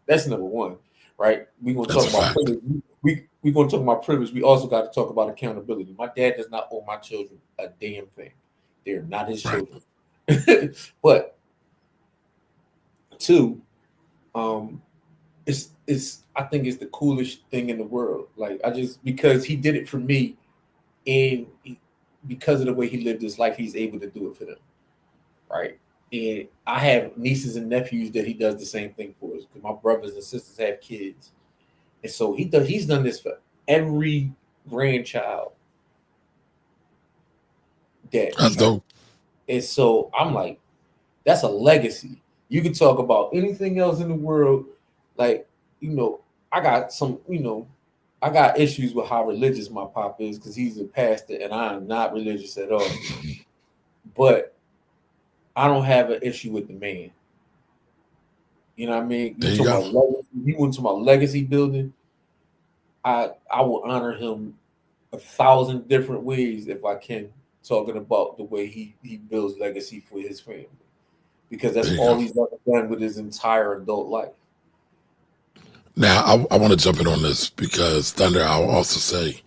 That's number one, right? We're gonna
That's
talk
a
about
fact.
privilege. We're gonna talk about privilege. We also got to talk about accountability. My dad does not owe my children a damn thing. They're not his
Right.
children. But two, it's I think it's the coolest thing in the world. Like I just because he did it for me, and because of the way he lived his life, he's able to do it for them, right? And I have nieces and nephews that he does the same thing for us because my brothers and sisters have kids, and so he's done this for every grandchild that
That's dope.
and so I'm like, that's a legacy. You can talk about anything else in the world, like I got issues with how religious my pop is because he's a pastor and I am not religious at all. But I don't have an issue with the man. You know what I mean?
There you go.
You went to my legacy building. I will honor him 1,000 different ways if I can, talking about the way he builds legacy for his family. Because that's all he's ever done with his entire adult life.
Now, I want to jump in on this because, Thunder, I'll also say,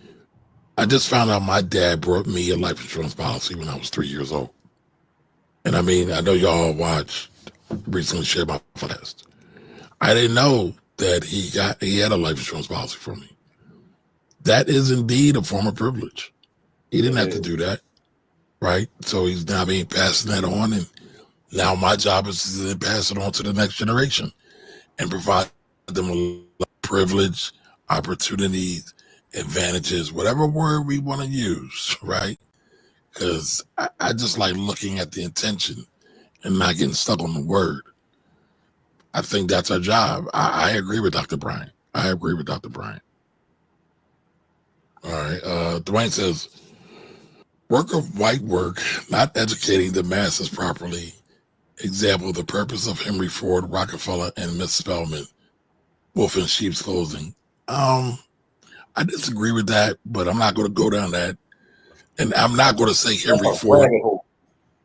I just found out my dad brought me a life insurance policy when I was 3 years old. And I mean, I know y'all watched, recently shared my podcast. I didn't know that he had a life insurance policy for me. That is indeed a form of privilege. He didn't have to do that, right? So he's now being passing that on, and now my job is to then pass it on to the next generation and provide them a lot of privilege, opportunities, advantages, whatever word we want to use, right? Because I just like looking at the intention and not getting stuck on the word. I think that's our job. I agree with Dr. Bryant. I agree with Dr. Bryant. All right. Dwayne says, work of white work, not educating the masses properly. Example, the purpose of Henry Ford, Rockefeller, and Miss Spelman, wolf in sheep's clothing. I disagree with that, but I'm not going to go down that. And I'm not going to say Henry Ford.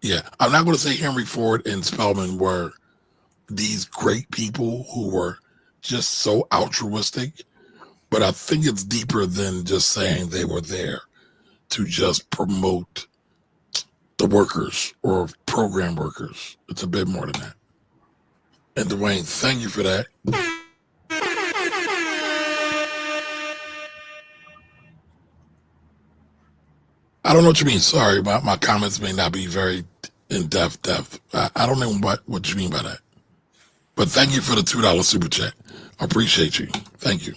Yeah, I'm not going to say Henry Ford and Spelman were these great people who were just so altruistic. But I think it's deeper than just saying they were there to just promote the workers or program workers. It's a bit more than that. And Dwayne, thank you for that. I don't know what you mean. Sorry, my comments may not be very in depth. I don't know what you mean by that. But thank you for the $2 super chat. I appreciate you. Thank you.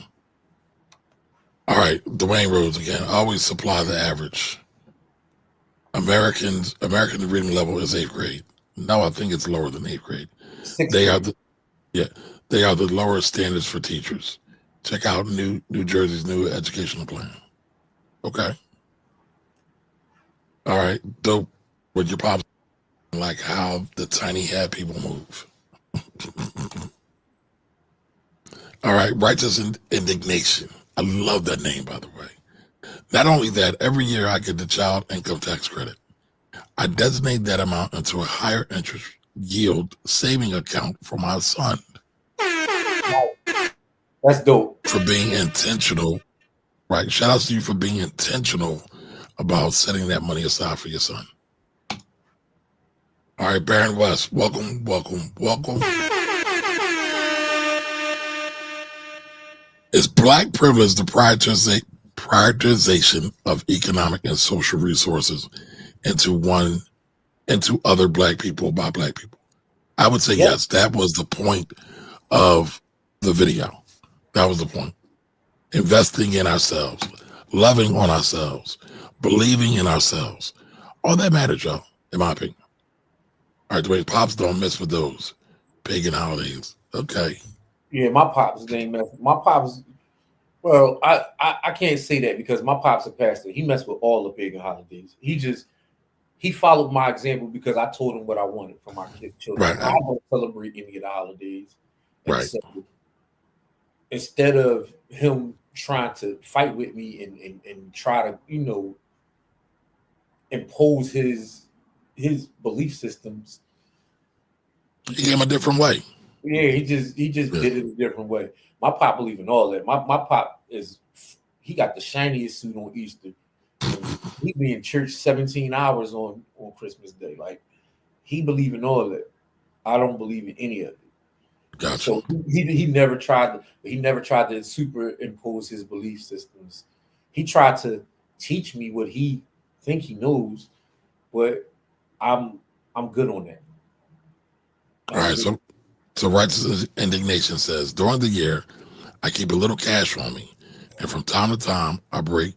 All right, Dwayne Rhodes again. Always supply the average. American reading level is 8th grade. No, I think it's lower than 8th grade. They are the lower standards for teachers. Check out New Jersey's new educational plan. Okay. All right, dope. With your pops, like how the tiny hat people move. All right, righteous indignation. I love that name, by the way. Not only that, every year I get the child income tax credit. I designate that amount into a higher interest yield saving account for my son.
That's dope.
For being intentional, right? Shout out to you for being intentional about setting that money aside for your son. All right, Baron West, welcome. Is Black privilege the prioritization of economic and social resources into other Black people by Black people? I would say yes. That was the point of the video. That was the point. Investing in ourselves, loving on ourselves, believing in ourselves. All that matters, y'all, in my opinion. All right, the way pops don't mess with those pagan holidays. Okay.
Yeah, my pops didn't mess. My pops. Well, I can't say that because my pop's a pastor. He messed with all the pagan holidays. He followed my example because I told him what I wanted for my children.
Right.
I don't celebrate any of the holidays, and
Right.
so instead of him trying to fight with me and try to impose his belief systems,
He came a different way.
yeah, he just did it a different way. My pop believe in all that. My pop he got the shiniest suit on Easter. He be in church 17 hours on Christmas Day. Like, he believe in all that. I don't believe in any of it.
Gotcha.
So he never tried to superimpose his belief systems. He tried to teach me what he think he knows, but I'm good on that.
All right, so Righteous Indignation says, during the year, I keep a little cash on me, and from time to time, I break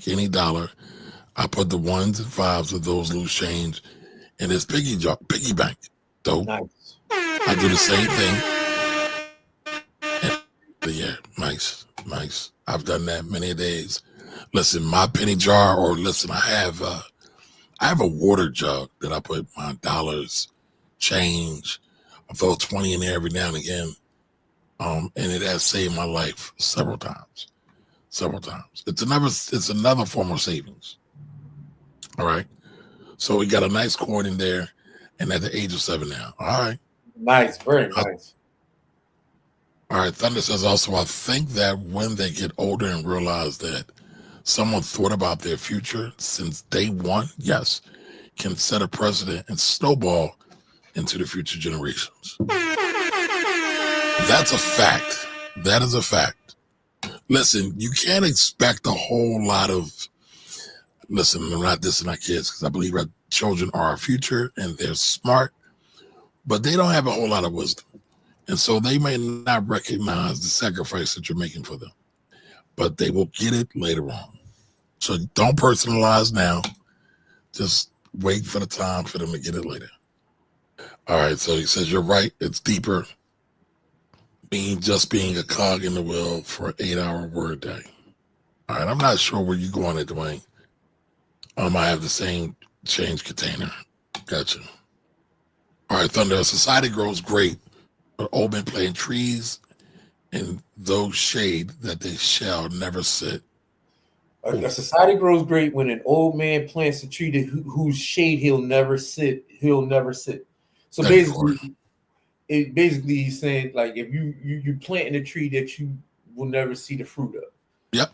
any dollar. I put the ones and fives of those loose change in his piggy bank. Dope.
Nice.
I do the same thing. And yeah, nice. I've done that many days. Listen, my penny jar, or listen, I have a water jug that I put my dollars, change. I throw 20 in there every now and again. And it has saved my life several times. It's another form of savings. All right. So we got a nice coin in there, and at the age of 7 now. All right.
Nice, very nice.
All right. Thunder says also, I think that when they get older and realize that someone thought about their future since day one, yes, can set a precedent and snowball into the future generations. That's a fact. That is a fact. Listen, you can't expect a whole lot of, listen, I'm not dissing our kids because I believe our children are our future and they're smart, but they don't have a whole lot of wisdom. And so they may not recognize the sacrifice that you're making for them, but they will get it later on. So don't personalize now. Just wait for the time for them to get it later. All right, so he says, you're right. It's deeper. Being a cog in the wheel for an 8-hour word day. All right, I'm not sure where you're going at, Dwayne. I have the same change container. Gotcha. All right, Thunder. Society grows great, but old men plant trees in those shade that they shall never sit.
A society grows great when an old man plants a tree whose shade he'll never sit. So basically he's saying, like, if you planting a tree that you will never see the fruit of.
Yep.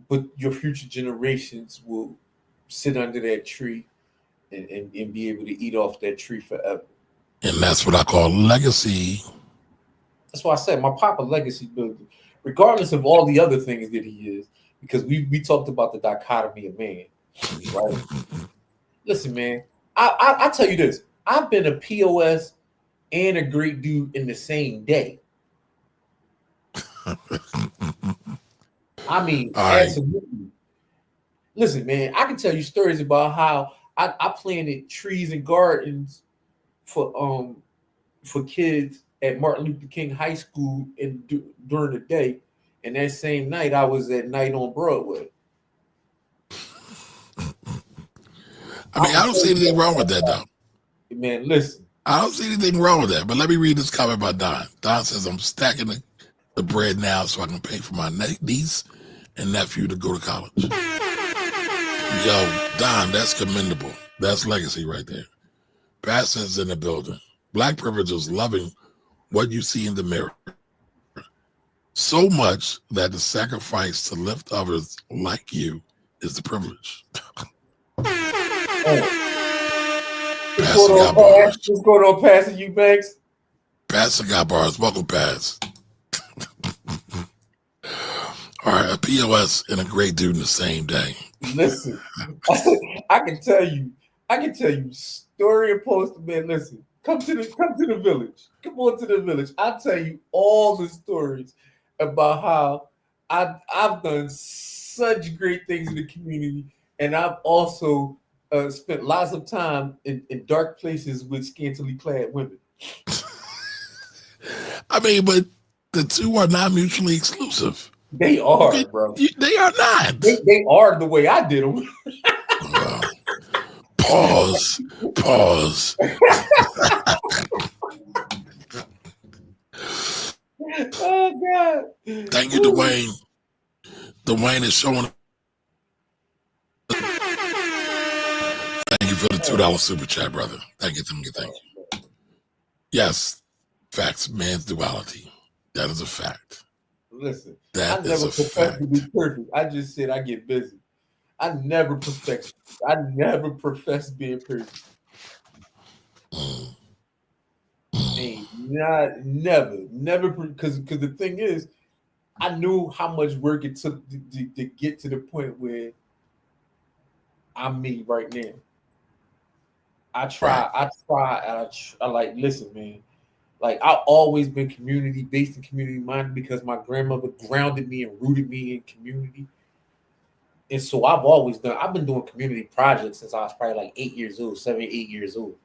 But your future generations will sit under that tree and be able to eat off that tree forever.
And that's what I call legacy.
That's why I said my papa legacy builder, regardless of all the other things that he is, because we talked about the dichotomy of man, right? Listen, man, I tell you this. I've been a POS and a great dude in the same day. I mean, absolutely. Listen, man, I can tell you stories about how I planted trees and gardens for kids at Martin Luther King High School during the day, and that same night I was at night on Broadway.
I mean, I don't see anything wrong with that, though.
Man, listen.
I don't see anything wrong with that, but let me read this comment by Don. Don says, I'm stacking the bread now so I can pay for my niece and nephew to go to college. Yo, Don, that's commendable. That's legacy right there. Bastards in the building. Black privilege is loving what you see in the mirror so much that the sacrifice to lift others like you is the privilege.
What's going on, Pastor Eubanks?
Pastor got bars. Welcome, Pass. All right, a POS and a great dude in the same day.
Listen, I can tell you story and poster, man. Listen, come to the village. Come on to the village. I'll tell you all the stories about how I've done such great things in the community, and I've also spent lots of time in dark places with scantily clad women.
I mean, but the two are not mutually exclusive.
They are, bro.
They are not.
They are the way I did them.
Pause. Pause.
Oh God!
Thank you, Dwayne. Dwayne is showing. Thank you for the $2 super chat, brother. Thank you. Yes, facts. Man's duality. That is a fact.
Listen,
That
I
is
never
a
professed
fact.
to be perfect. I just said I get busy. I never professed being perfect. Ain't never because the thing is, I knew how much work it took to get to the point where I'm me right now. I like, listen, man. Like, I've always been community based and community minded because my grandmother grounded me and rooted me in community. And so I've been doing community projects since I was probably like 8 years old, 7, 8 years old.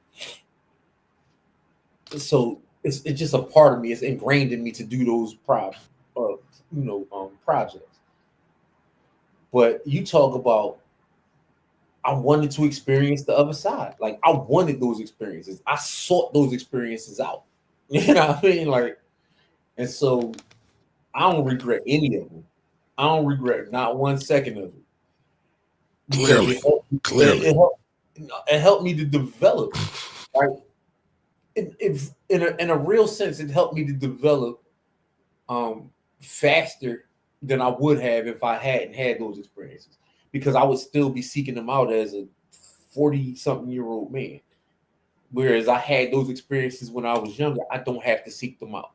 So it's just a part of me. It's ingrained in me to do those projects. But you talk about, I wanted to experience the other side. Like, I wanted those experiences. I sought those experiences out. You know what I mean? Like, and so I don't regret any of them. I don't regret not 1 second of it.
Clearly.
It helped me to develop. Right? In a real sense, it helped me to develop faster than I would have if I hadn't had those experiences, because I would still be seeking them out as a 40-something-year-old man. Whereas I had those experiences when I was younger, I don't have to seek them out.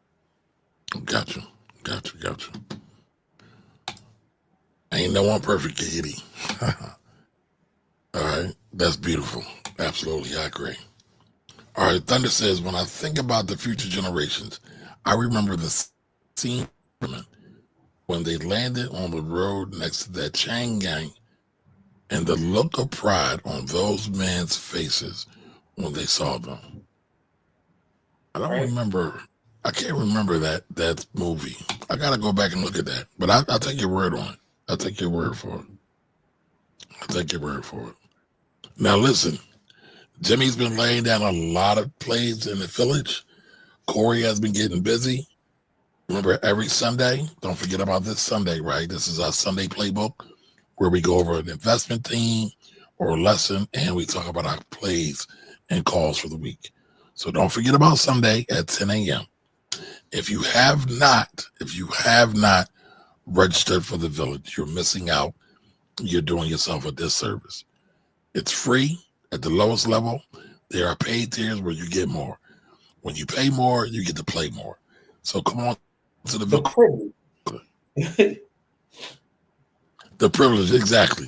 Gotcha. Ain't no one perfect, kitty. All right, that's beautiful. Absolutely, I agree. All right, Thunder says, when I think about the future generations, I remember the scene when they landed on the road next to that chain gang and the look of pride on those men's faces when they saw them. I can't remember that movie. I gotta go back and look at that. But I'll take your word on it. I'll take your word for it. Now listen, Jimmy's been laying down a lot of plays in the village. Corey has been getting busy. Remember, every Sunday, don't forget about this Sunday, right? This is our Sunday playbook where we go over an investment theme or a lesson and we talk about our plays and calls for the week. So don't forget about Sunday at 10 a.m. If you have not registered for the village, you're missing out. You're doing yourself a disservice. It's free at the lowest level. There are paid tiers where you get more. When you pay more, you get to play more. So come on to the village. The privilege, exactly.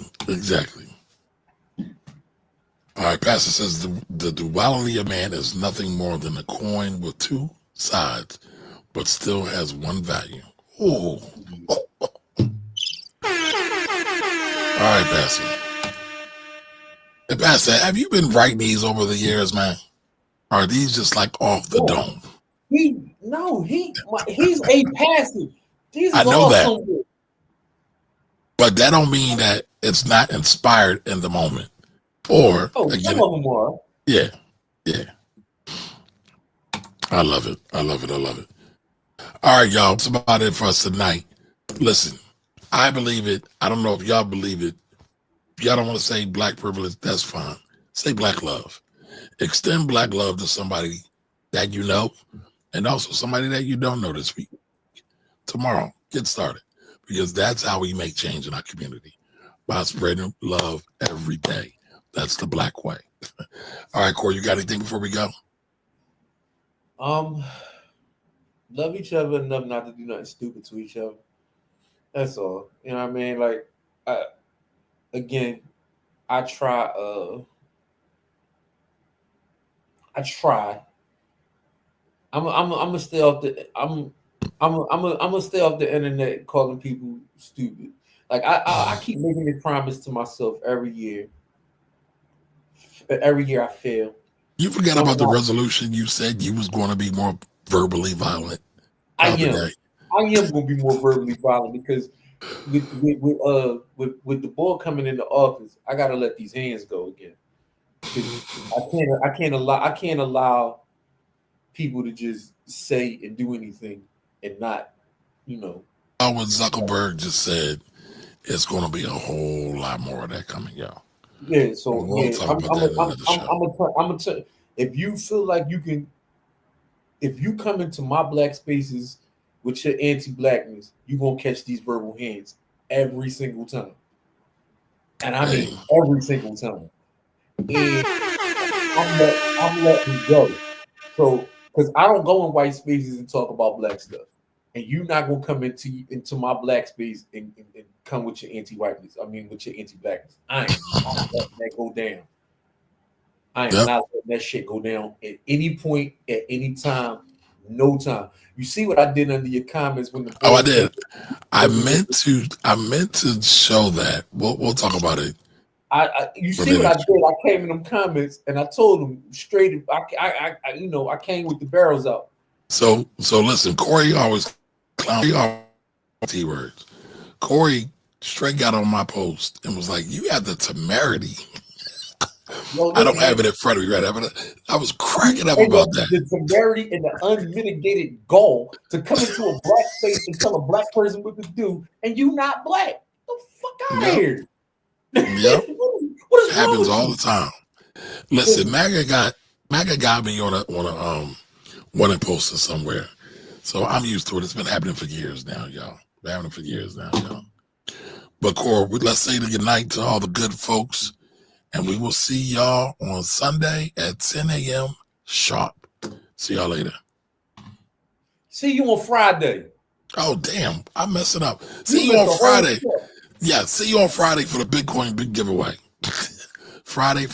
All right, Pastor says the duality of man is nothing more than a coin with two sides, but still has one value. Ooh. All right, Pastor. Hey, Pastor, have you been writing these over the years, man? Or are these just like off the dome?
He's a pastor. These
I know that.
somewhere.
But that don't mean that it's not inspired in the moment. Or again,
some of them are.
Yeah. I love it. All right, y'all. That's about it for us tonight. Listen, I believe it. I don't know if y'all believe it. If y'all don't want to say black privilege, that's fine. Say black love. Extend black love to somebody that you know and also somebody that you don't know this week. Tomorrow, get started. Because that's how we make change in our community. By spreading love every day. That's the black way. All right, Corey, you got anything before we go?
Love each other enough not to do nothing stupid to each other. That's all. You know what I mean? Like, again, I try. I'm gonna stay off the. I'm gonna stay off the internet calling people stupid. Like I keep making this promise to myself every year. every year I fail.
You forgot
So
about the resolution. You said you was going to be more verbally violent.
I
the
am.
other day.
I am going to be more verbally violent because with the boy coming into office, I got to let these hands go again. Because I can't allow people to just say and do anything and not, you know.
What Zuckerberg just said, it's going to be a whole lot more of that coming, y'all.
Yeah, so
We'll
yeah,
talk about that in another show.
I'm gonna tell. If you feel like you can, if you come into my black spaces with your anti-blackness, you gonna catch these verbal hands every single time, and I mean every single time. And I'm letting go. So, because I don't go in white spaces and talk about black stuff, and you're not gonna come into my black space and come with your anti-whiteness. I mean, with your anti-blackness. I am not letting that go down. I am not letting that shit go down at any point, at any time, no time. You see what I did under your comments when the boy
I did. I meant to show that. We'll talk about it.
You see what I did? I came in them comments and I told them straight. I came with the barrels out.
So listen, Corey always T-words. Corey straight got on my post and was like, "You had the temerity." Yo, listen, I don't have it in front of me right now. I was cracking up about that.
The temerity and the unmitigated gall to come into a black space and tell a black person what to do, and you not black. The fuck out of here.
Yep. What happens all the time. Listen, MAGA got me on a one poster somewhere. So I'm used to it. It's been happening for years now, y'all. Been happening for years now, y'all. But Cora, let's say good night to all the good folks. And we will see y'all on Sunday at 10 a.m. sharp. See y'all later.
See you on Friday.
Oh, damn. I'm messing up. See you on Friday. Yeah, see you on Friday for the Bitcoin big giveaway. Friday.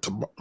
Tomorrow.